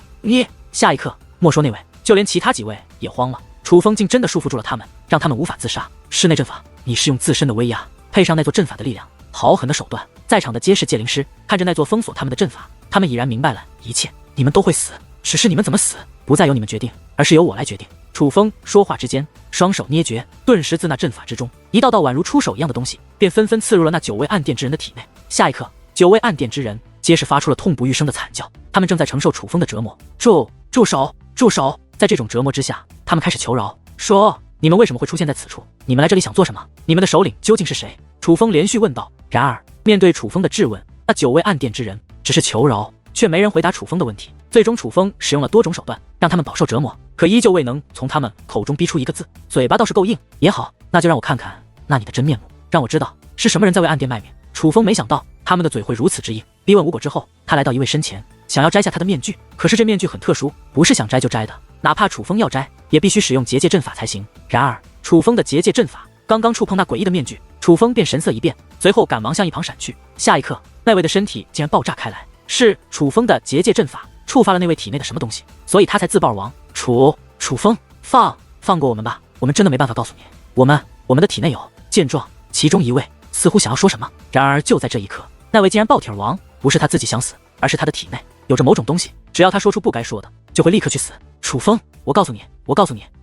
下一刻，莫说那位，就连其他几位也慌了。楚风竟真的束缚住了他们，让他们无法自杀。室内阵法，你是用自身的威压配上那座阵法的力量，豪狠的手段。在场的皆是戒灵师，看着那座封锁他们的阵法，他们已然明白了一切。你们都会死，只是你们怎么死，不再由你们决定，而是由我来决定。楚风说话之间，双手捏诀，顿时自那阵法之中，一道道宛如出手一样的东西，便纷纷刺入了那9位暗电之人的体内。下一刻，9位暗电之人皆是发出了痛不欲生的惨叫，他们正在承受楚风的折磨。住手！住手！在这种折磨之下，他们开始求饶，说：你们为什么会出现在此处？你们来这里想做什么？你们的首领究竟是谁？楚风连续问道。然而面对楚风的质问，那9位暗电之人只是求饶，却没人回答楚风的问题。最终楚风使用了多种手段，让他们饱受折磨，可依旧未能从他们口中逼出一个字，嘴巴倒是够硬。也好，那就让我看看那你的真面目，让我知道是什么人在为暗电卖命。楚风没想到他们的嘴会如此之硬，逼问无果之后，他来到一位身前，想要摘下他的面具。可是这面具很特殊，不是想摘就摘的，哪怕楚风要摘，也必须使用结界阵法才行。然而楚风的结界阵法刚刚触碰那诡异的面具，楚风便神色一变，随后赶忙向一旁闪去。下一刻，那位的身体竟然爆炸开来，是楚风的结界阵法触发了那位体内的什么东西，所以他才自爆而亡。楚风，放过我们吧，我们真的没办法告诉你，我们的体内有。见状，其中一位似乎想要说什么，然而就在这一刻，那位竟然爆体而亡。不是他自己想死，而是他的体内有着某种东西，只要他说出不该说的，就会立刻去死。楚风，我告诉你。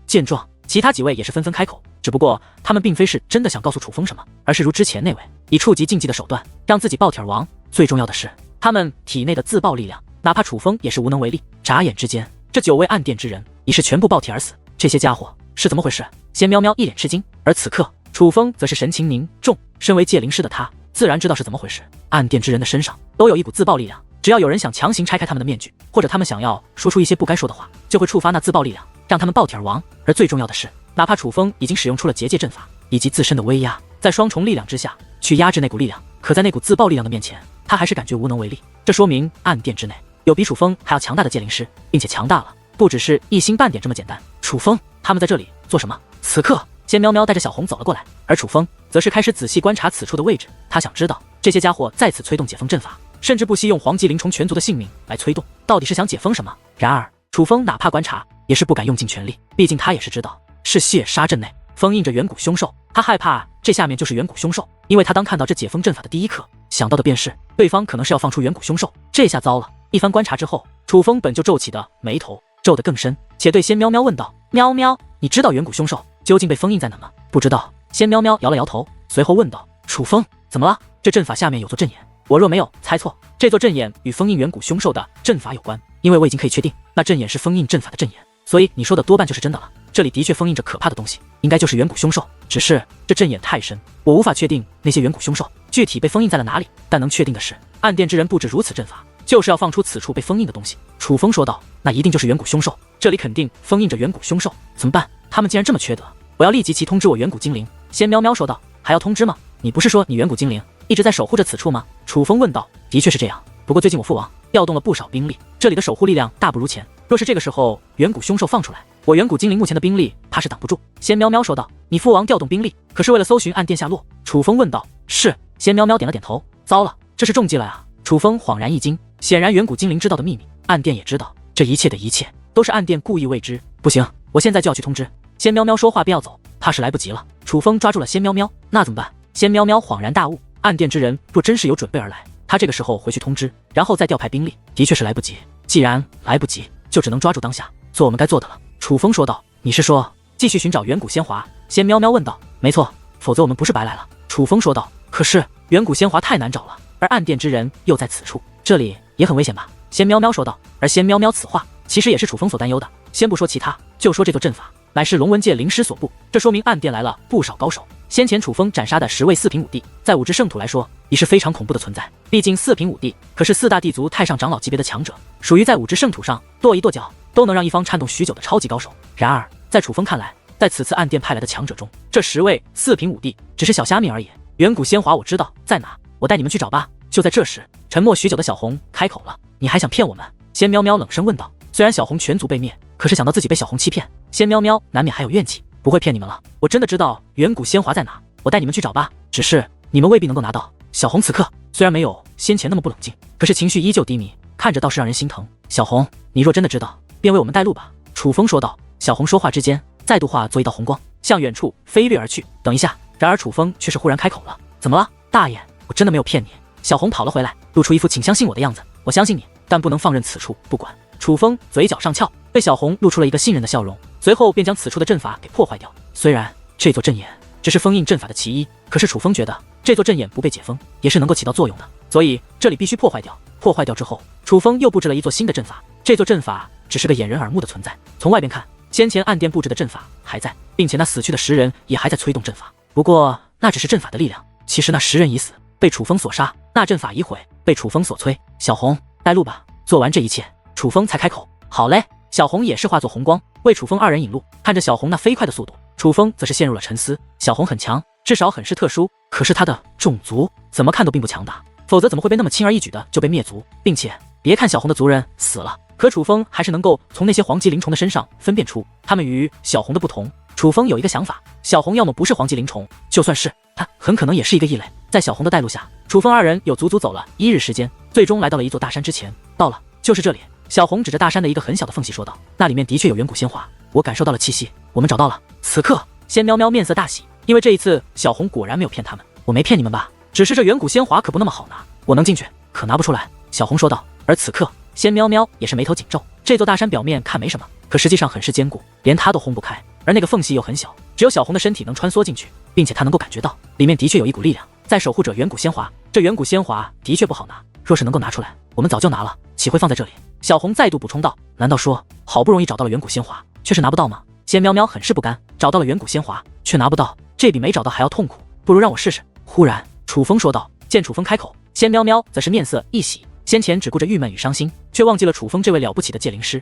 见状，其他几位也是纷纷开口，只不过他们并非是真的想告诉楚风什么，而是如之前那位以触及禁忌的手段让自己爆体而亡。最重要的是，他们体内的自爆力量，哪怕楚风也是无能为力。眨眼之间，这9位暗电之人已是全部爆体而死。这些家伙是怎么回事？仙喵喵一脸吃惊，而此刻楚风则是神情凝重，身为戒灵师的他自然知道是怎么回事。暗电之人的身上都有一股自爆力量，只要有人想强行拆开他们的面具，或者他们想要说出一些不该说的话，就会触发那自爆力量，让他们爆体而亡。而最重要的是，哪怕楚风已经使用出了结界阵法以及自身的威压，在双重力量之下去压制那股力量，可在那股自爆力量的面前，他还是感觉无能为力。这说明暗电之内有比楚风还要强大的戒灵师，并且强大了不只是一星半点这么简单。楚风，他们在这里做什么？此刻仙喵喵带着小红走了过来，而楚风则是开始仔细观察此处的位置。他想知道这些家伙再次催动解封阵法，甚至不惜用黄级灵虫全族的性命来催动，到底是想解封什么？然而楚风哪怕观察，也是不敢用尽全力，毕竟他也是知道是血杀阵内封印着远古凶兽，他害怕这下面就是远古凶兽，因为他当看到这解封阵法的第一刻，想到的便是对方可能是要放出远古凶兽。这下糟了！一番观察之后，楚风本就皱起的眉头皱得更深，且对仙喵喵问道：喵喵，你知道远古凶兽究竟被封印在哪吗？不知道。仙喵喵摇了摇头，随后问道：楚风，怎么了？这阵法下面有座阵眼，我若没有猜错，这座阵眼与封印远古凶兽的阵法有关，因为我已经可以确定那阵眼是封印阵法的阵眼，所以你说的多半就是真的了。这里的确封印着可怕的东西，应该就是远古凶兽，只是这阵眼太深，我无法确定那些远古凶兽具体被封印在了哪里，但能确定的是，暗电之人布置如此阵法，就是要放出此处被封印的东西。楚风说道：“那一定就是远古凶兽，这里肯定封印着远古凶兽，怎么办？他们竟然这么缺德，我要立即通知我远古精灵。”仙喵喵说道：“还要通知吗？你不是说你远古精灵一直在守护着此处吗？”楚风问道：“的确是这样，不过最近我父王调动了不少兵力，这里的守护力量大不如前。若是这个时候远古凶兽放出来，我远古精灵目前的兵力怕是挡不住。”仙喵喵说道：“你父王调动兵力，可是为了搜寻暗殿下落？”楚风问道：“是。”仙喵喵点了点头。糟了，这是中计了啊！楚风恍然一惊，显然远古精灵知道的秘密，暗殿也知道，这一切的一切都是暗殿故意为之。不行，我现在就要去通知。仙喵喵说话便要走，怕是来不及了。楚风抓住了仙喵喵，那怎么办？仙喵喵恍然大悟，暗殿之人若真是有准备而来，他这个时候回去通知，然后再调派兵力，的确是来不及。既然来不及，就只能抓住当下，做我们该做的了。楚风说道：“你是说继续寻找远古仙华？”仙喵喵问道：“没错，否则我们不是白来了。”楚风说道：“可是远古仙华太难找了，而暗殿之人又在此处，这里也很危险吧？”仙喵喵说道。而仙喵喵此话其实也是楚风所担忧的。先不说其他，就说这座阵法乃是龙纹界灵师所布，这说明暗殿来了不少高手。先前楚风斩杀的10位四品武帝，在五至圣土来说已是非常恐怖的存在。毕竟四品武帝可是4大地族太上长老级别的强者，属于在五至圣土上跺一跺脚都能让一方颤动许久的超级高手。然而在楚风看来，在此次暗殿派来的强者中，这10位四品武帝只是小虾米而已。远古仙华我知道在哪，我带你们去找吧。就在这时，沉默许久的小红开口了：“你还想骗我们？”仙喵喵冷声问道。虽然小红全族被灭，可是想到自己被小红欺骗，仙喵喵难免还有怨气。不会骗你们了，我真的知道远古仙华在哪，我带你们去找吧。只是你们未必能够拿到。小红此刻虽然没有先前那么不冷静，可是情绪依旧低迷，看着倒是让人心疼。小红，你若真的知道，便为我们带路吧。楚风说道。小红说话之间，再度化作一道红光，向远处飞掠而去。等一下，然而楚风却是忽然开口了：“怎么了，大爷？我真的没有骗你。”小红跑了回来，露出一副请相信我的样子。我相信你，但不能放任此处不管。楚风嘴角上翘，对小红露出了一个信任的笑容，随后便将此处的阵法给破坏掉。虽然这座阵眼只是封印阵法的其一，可是楚风觉得这座阵眼不被解封也是能够起到作用的，所以这里必须破坏掉。破坏掉之后，楚风又布置了一座新的阵法。这座阵法只是个掩人耳目的存在，从外边看，先前暗殿布置的阵法还在，并且那死去的10人也还在催动阵法。不过那只是阵法的力量，其实那10人已死，被楚风所杀，那阵法已毁，被楚风所摧。小红，带路吧。做完这一切，楚风才开口：“好嘞。”小红也是化作红光，为楚风2人引路。看着小红那飞快的速度，楚风则是陷入了沉思。小红很强，至少很是特殊，可是她的种族怎么看都并不强大，否则怎么会被那么轻而易举的就被灭族？并且别看小红的族人死了，可楚风还是能够从那些黄级灵虫的身上分辨出他们与小红的不同。楚风有一个想法，小红要么不是黄级灵虫，就算是，她很可能也是一个异类。在小红的带路下，楚风2人有足足走了1日时间，最终来到了一座大山之前。到了，就是这里。小红指着大山的一个很小的缝隙说道：“那里面的确有远古仙华，我感受到了气息，我们找到了。”此刻，仙喵喵面色大喜，因为这一次小红果然没有骗他们。我没骗你们吧？只是这远古仙华可不那么好拿，我能进去，可拿不出来。小红说道。而此刻，仙喵喵也是眉头紧皱。这座大山表面看没什么，可实际上很是坚固，连他都轰不开。而那个缝隙又很小，只有小红的身体能穿梭进去，并且他能够感觉到里面的确有一股力量在守护着远古仙华。这远古仙华的确不好拿，若是能够拿出来，我们早就拿了，岂会放在这里？小红再度补充道：“难道说好不容易找到了远古仙华，却是拿不到吗？”仙喵喵很是不甘，找到了远古仙华，却拿不到，这比没找到还要痛苦，不如让我试试。忽然，楚风说道。见楚风开口，仙喵喵则是面色一喜，先前只顾着郁闷与伤心，却忘记了楚风这位了不起的界灵师。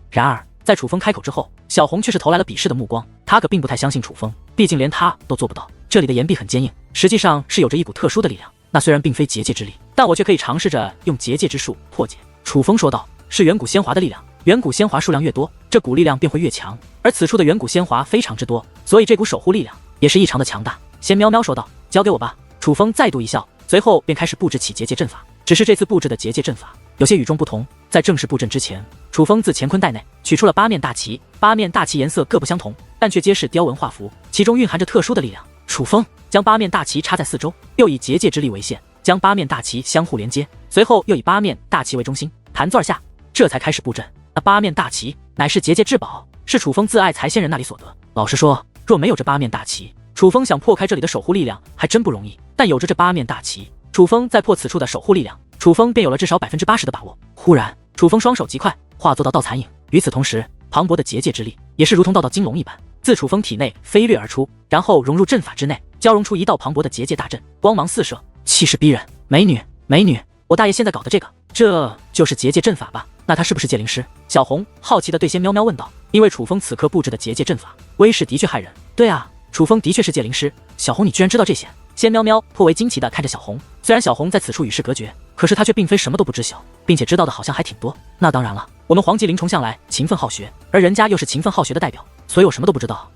然而在楚风开口之后，小红却是投来了鄙视的目光。他可并不太相信楚风，毕竟连他都做不到。这里的岩壁很坚硬，实际上是有着一股特殊的力量，那虽然并非结界之力，但我却可以尝试着用结界之术破解。楚风说道。是远古仙华的力量，远古仙华数量越多，这股力量便会越强，而此处的远古仙华非常之多，所以这股守护力量也是异常的强大。仙喵喵说道。交给我吧。楚风再度一笑，随后便开始布置起结界阵法。只是这次布置的结界阵法有些与众不同，在正式布阵之前，楚风自乾坤袋内取出了8面大旗，8面大旗颜色各不相同，但却皆是雕纹画符，其中蕴含着特殊的力量。楚风将8面大旗插在四周，又以结界之力为线，将8面大旗相互连接，随后又以8面大旗为中心弹钻下，这才开始布阵。那8面大旗乃是结界至宝，是楚风自爱才仙人那里所得。老实说，若没有这8面大旗，楚风想破开这里的守护力量还真不容易，但有着这8面大旗，楚风再破此处的守护力量，楚风便有了至少80%的把握。忽然，楚风双手极快，化作道残影。与此同时，磅礴的结界之力也是如同道金龙一般，自楚风体内飞掠而出，然后融入阵法之内，交融出一道磅礴的结界大阵，光芒四射，气势逼人。美女，美女，我大爷现在搞的这个这就是结界阵法吧？那他是不是界灵师？小红好奇地对仙喵喵问道。因为楚风此刻布置的结界阵法威势的确骇人。对啊，楚风的确是界灵师。小红，你居然知道这些？仙喵喵颇为惊奇地看着小红。虽然小红在此处与世隔绝，可是她却并非什么都不知晓，并且知道的好像还挺多。那当然了，我们黄级灵虫向来勤奋好学，而人家又是勤奋好学的代表，所以我什么都不知道。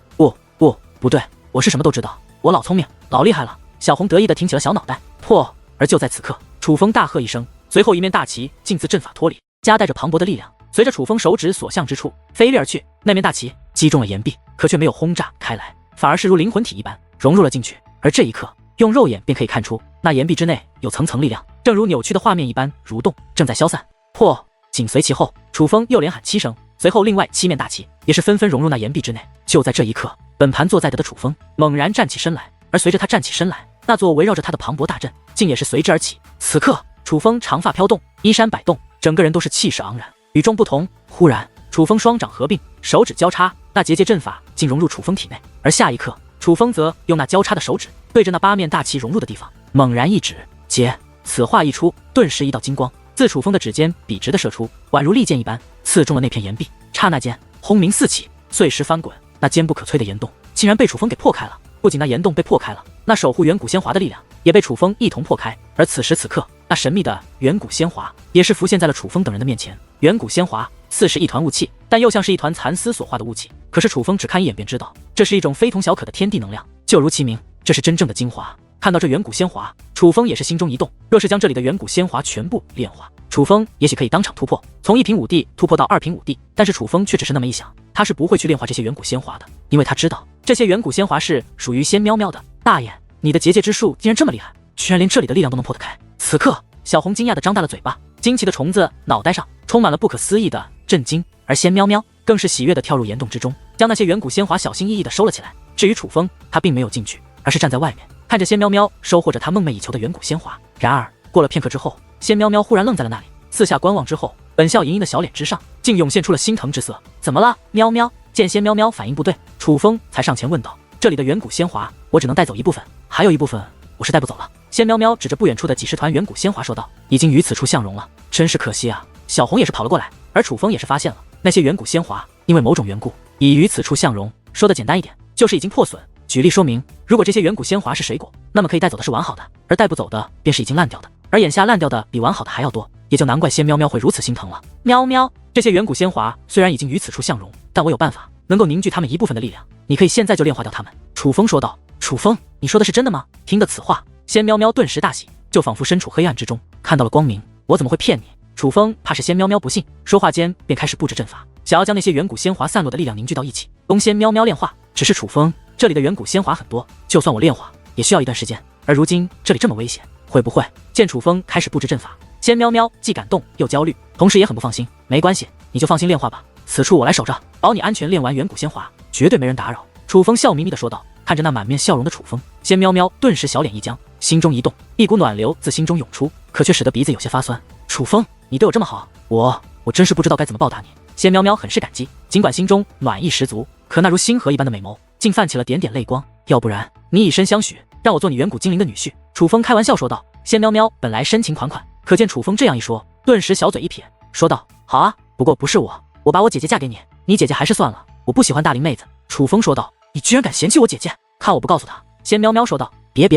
不对，我是什么都知道，我老聪明，老厉害了。小红得意地挺起了小脑袋。破！而就在此刻，楚风大喝一声，随后一面大旗竟自阵法脱离，夹带着磅礴的力量，随着楚风手指所向之处飞掠而去。那面大旗击中了岩壁，可却没有轰炸开来，反而是如灵魂体一般融入了进去。而这一刻，用肉眼便可以看出，那岩壁之内有层层力量，正如扭曲的画面一般蠕动，正在消散。破！紧随其后，楚风又连喊7声，随后另外7面大旗也是纷纷融入那岩壁之内。就在这一刻，本盘坐在的楚风猛然站起身来，而随着他站起身来，那座围绕着他的磅礴大阵竟也是随之而起。此刻，楚风长发飘动，衣衫摆动，整个人都是气势昂然，与众不同。忽然，楚风双掌合并，手指交叉，那结界阵法竟融入楚风体内。而下一刻，楚风则用那交叉的手指对着那8面大旗融入的地方猛然一指，结。此话一出，顿时一道金光自楚风的指尖笔直的射出，宛如利剑一般刺中了那片岩壁。刹那间，轰鸣四起，碎石翻滚，那坚不可摧的岩洞竟然被楚风给破开了。不仅那岩洞被破开了，那守护远古仙华的力量也被楚风一同破开。而此时此刻，那神秘的远古仙华也是浮现在了楚风等人的面前。远古仙华似是一团雾气，但又像是一团蚕丝所化的雾气。可是楚风只看一眼便知道，这是一种非同小可的天地能量，就如其名，这是真正的精华。看到这远古仙华，楚风也是心中一动。若是将这里的远古仙华全部炼化，楚风也许可以当场突破，从1品5帝突破到2品5帝。但是楚风却只是那么一想，他是不会去炼化这些远古仙华的，因为他知道这些远古仙华是属于仙喵喵的。大爷，你的结界之术竟然这么厉害，居然连这里的力量都能破得开！此刻，小红惊讶地张大了嘴巴，惊奇的虫子脑袋上充满了不可思议的震惊，而仙喵喵更是喜悦地跳入岩洞之中，将那些远古仙华小心翼翼地收了起来。至于楚风，他并没有进去，而是站在外面，看着仙喵喵收获着他梦寐以求的远古仙华。然而，过了片刻之后，仙喵喵忽然愣在了那里，四下观望之后，本笑盈盈的小脸之上竟涌现出了心疼之色。怎么了，喵喵？见仙喵喵反应不对，楚风才上前问道。这里的远古仙华，我只能带走一部分，还有一部分我是带不走了。仙喵喵指着不远处的几十团远古仙华说道，已经与此处相融了，真是可惜啊。小红也是跑了过来，而楚风也是发现了那些远古仙华因为某种缘故已与此处相融，说的简单一点，就是已经破损。举例说明，如果这些远古仙华是水果，那么可以带走的是完好的，而带不走的便是已经烂掉的，而眼下烂掉的比完好的还要多，也就难怪仙喵喵会如此心疼了。喵喵，这些远古仙华虽然已经与此处相融，但我有办法能够凝聚他们一部分的力量，你可以现在就炼化掉他们。楚风说道。楚风，你说的是真的吗？听得此话，仙喵喵顿时大喜，就仿佛身处黑暗之中看到了光明。我怎么会骗你？楚风怕是仙喵喵不信，说话间便开始布置阵法，想要将那些远古仙华散落的力量凝聚到一起，供仙喵喵炼化。只是楚风，这里的远古仙华很多，就算我炼化也需要一段时间，而如今这里这么危险，会不会？见楚风开始布置阵法，仙喵喵既感动又焦虑，同时也很不放心。没关系，你就放心炼化吧，此处我来守着，保你安全炼完远古仙华，绝对没人打扰。楚风笑眯眯地说道。看着那满面笑容的楚风，仙喵喵顿时小脸一僵，心中一动，一股暖流自心中涌出，可却使得鼻子有些发酸。楚风，你对我这么好，我真是不知道该怎么报答你。仙喵喵很是感激，尽管心中暖意十足，可那如星河一般的美眸竟泛起了点点泪光。要不然你以身相许，让我做你远古精灵的女婿。楚风开玩笑说道。仙喵喵本来深情款款，可见楚风这样一说，顿时小嘴一撇，说道：好啊，不过不是我把我姐姐嫁给你，你姐姐还是算了，我不喜欢大龄妹子。楚风说道。你居然敢嫌弃我姐姐，看我不告诉她。仙喵喵说道。别，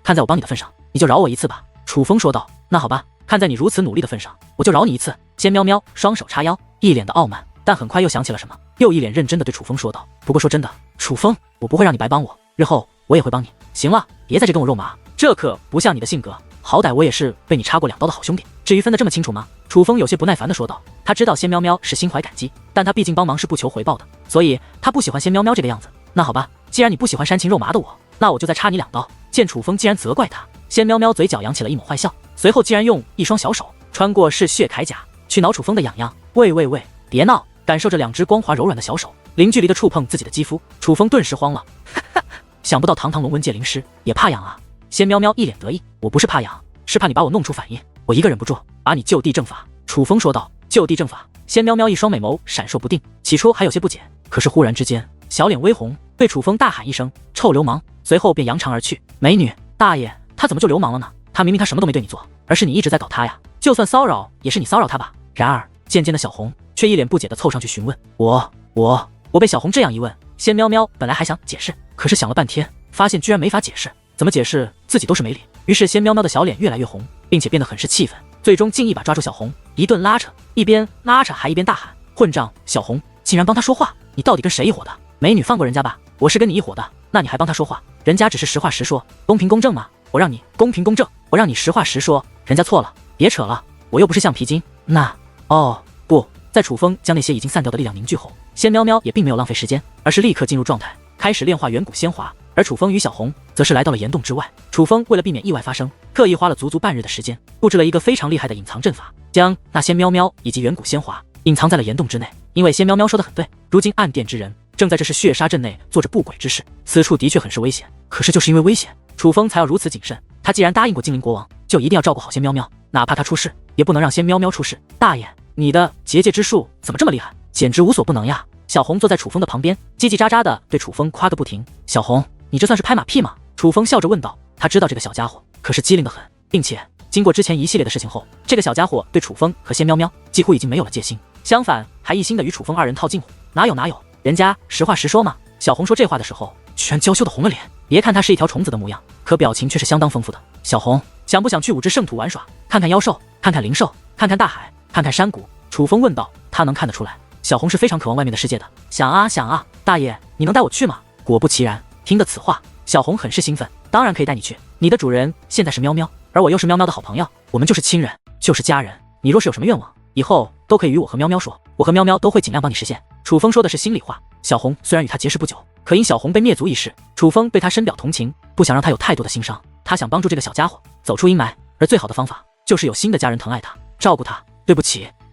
看在我帮你的份上，你就饶我一次吧。楚风说道。那好吧，看在你如此努力的份上，我就饶你一次。仙喵喵双手叉腰，一脸的傲慢，但很快又想起了什么，又一脸认真的对楚风说道。不过说真的，楚风，我不会让你白帮我，日后我也会帮你。行了，别在这跟我肉麻，这可不像你的性格，好歹我也是被你插过2刀的好兄弟，至于分得这么清楚吗？楚风有些不耐烦的说道。他知道仙喵喵是心怀感激，但他毕竟帮忙是不求回报的，所以他不喜欢仙喵喵这个样子。那好吧，既然你不喜欢煽情肉麻的我，那我就再插你2刀。见楚风竟然责怪他，仙喵喵嘴角扬起了一抹坏笑，随后竟然用一双小手穿过嗜血铠甲去挠楚风的痒痒。喂，别闹！感受着2只光滑柔软的小手零距离的触碰自己的肌肤，楚风顿时慌了。想不到堂堂龙纹界灵师也怕痒啊！仙喵喵一脸得意。我不是怕痒，是怕你把我弄出反应，我一个忍不住把你就地正法。楚风说道。就地正法。仙喵喵一双美眸闪烁不定，起初还有些不解，可是忽然之间小脸微红，对楚风大喊一声臭流氓，随后便扬长而去。美女大爷，他怎么就流氓了呢？他明明他什么都没对你做，而是你一直在搞他呀。就算骚扰，也是你骚扰他吧。然而渐渐的，小红却一脸不解地凑上去询问我被小红这样一问，仙喵喵本来还想解释，可是想了半天，发现居然没法解释，怎么解释自己都是没理。于是仙喵喵的小脸越来越红，并且变得很是气愤，最终竟一把抓住小红，一顿拉扯，一边拉扯还一边大喊：混账！小红竟然帮他说话，你到底跟谁一伙的？美女放过人家吧，我是跟你一伙的，那你还帮他说话？人家只是实话实说，公平公正吗？我让你公平公正，我让你实话实说，人家错了，别扯了，我又不是橡皮筋。那哦不，在楚风将那些已经散掉的力量凝聚后，仙喵喵也并没有浪费时间，而是立刻进入状态，开始炼化远古仙华。而楚风与小红则是来到了岩洞之外。楚风为了避免意外发生，特意花了足足半日的时间，布置了一个非常厉害的隐藏阵法，将那仙喵喵以及远古仙华隐藏在了岩洞之内。因为仙喵喵说的很对，如今暗殿之人正在这是血杀阵内做着不轨之事，此处的确很是危险。可是就是因为危险，楚风才要如此谨慎。他既然答应过精灵国王，就一定要照顾好仙喵喵，哪怕他出事，也不能让仙喵喵出事。大爷，你的结界之术怎么这么厉害，简直无所不能呀！小红坐在楚风的旁边，叽叽喳喳的对楚风夸个不停。小红，你这算是拍马屁吗？楚风笑着问道。他知道这个小家伙可是机灵的很，并且经过之前一系列的事情后，这个小家伙对楚风和仙喵喵几乎已经没有了戒心，相反还一心的与楚风二人套近乎。哪有，人家实话实说嘛。小红说这话的时候，居然娇羞的红了脸。别看她是一条虫子的模样，可表情却是相当丰富的。小红，想不想去武之圣土玩耍，看看妖兽，看看灵兽，看看大海，看看山谷？楚风问道。他能看得出来，小红是非常渴望外面的世界的。想啊，大爷，你能带我去吗？果不其然，听得此话，小红很是兴奋。当然可以带你去，你的主人现在是喵喵，而我又是喵喵的好朋友，我们就是亲人，就是家人。你若是有什么愿望，以后都可以与我和喵喵说，我和喵喵都会尽量帮你实现。楚风说的是心里话。小红虽然与他结识不久，可因小红被灭族一事，楚风对他深表同情，不想让他有太多的心伤。他想帮助这个小家伙走出阴霾，而最好的方法就是有新的家人疼爱他，照顾他。对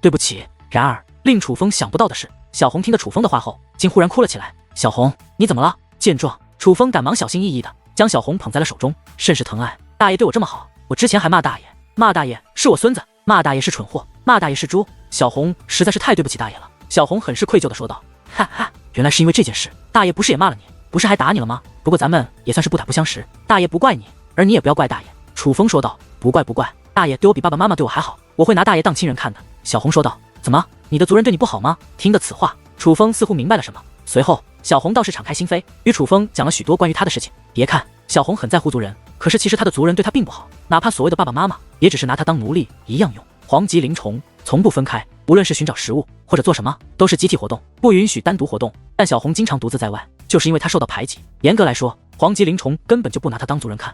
不起。然而令楚风想不到的是，小红听得楚风的话后，竟忽然哭了起来。小红，你怎么了？见状，楚风赶忙小心翼翼的将小红捧在了手中，甚是疼爱。大爷对我这么好，我之前还骂大爷是我孙子，骂大爷是蠢货，骂大爷是猪。小红实在是太对不起大爷了。小红很是愧疚的说道。哈哈，原来是因为这件事，大爷不是也骂了你，不是还打你了吗？不过咱们也算是不打不相识，大爷不怪你，而你也不要怪大爷。楚风说道。不怪，大爷对我比爸爸妈妈对我还好，我会拿大爷当亲人看的。小红说道。怎么，你的族人对你不好吗？听得此话，楚风似乎明白了什么。随后小红倒是敞开心扉，与楚风讲了许多关于他的事情。别看小红很在乎族人，可是其实他的族人对他并不好，哪怕所谓的爸爸妈妈，也只是拿他当奴隶一样用。黄棘灵虫从不分开，无论是寻找食物或者做什么，都是集体活动，不允许单独活动。但小红经常独自在外，就是因为他受到排挤。严格来说，黄棘灵虫根本就不拿他当族人看。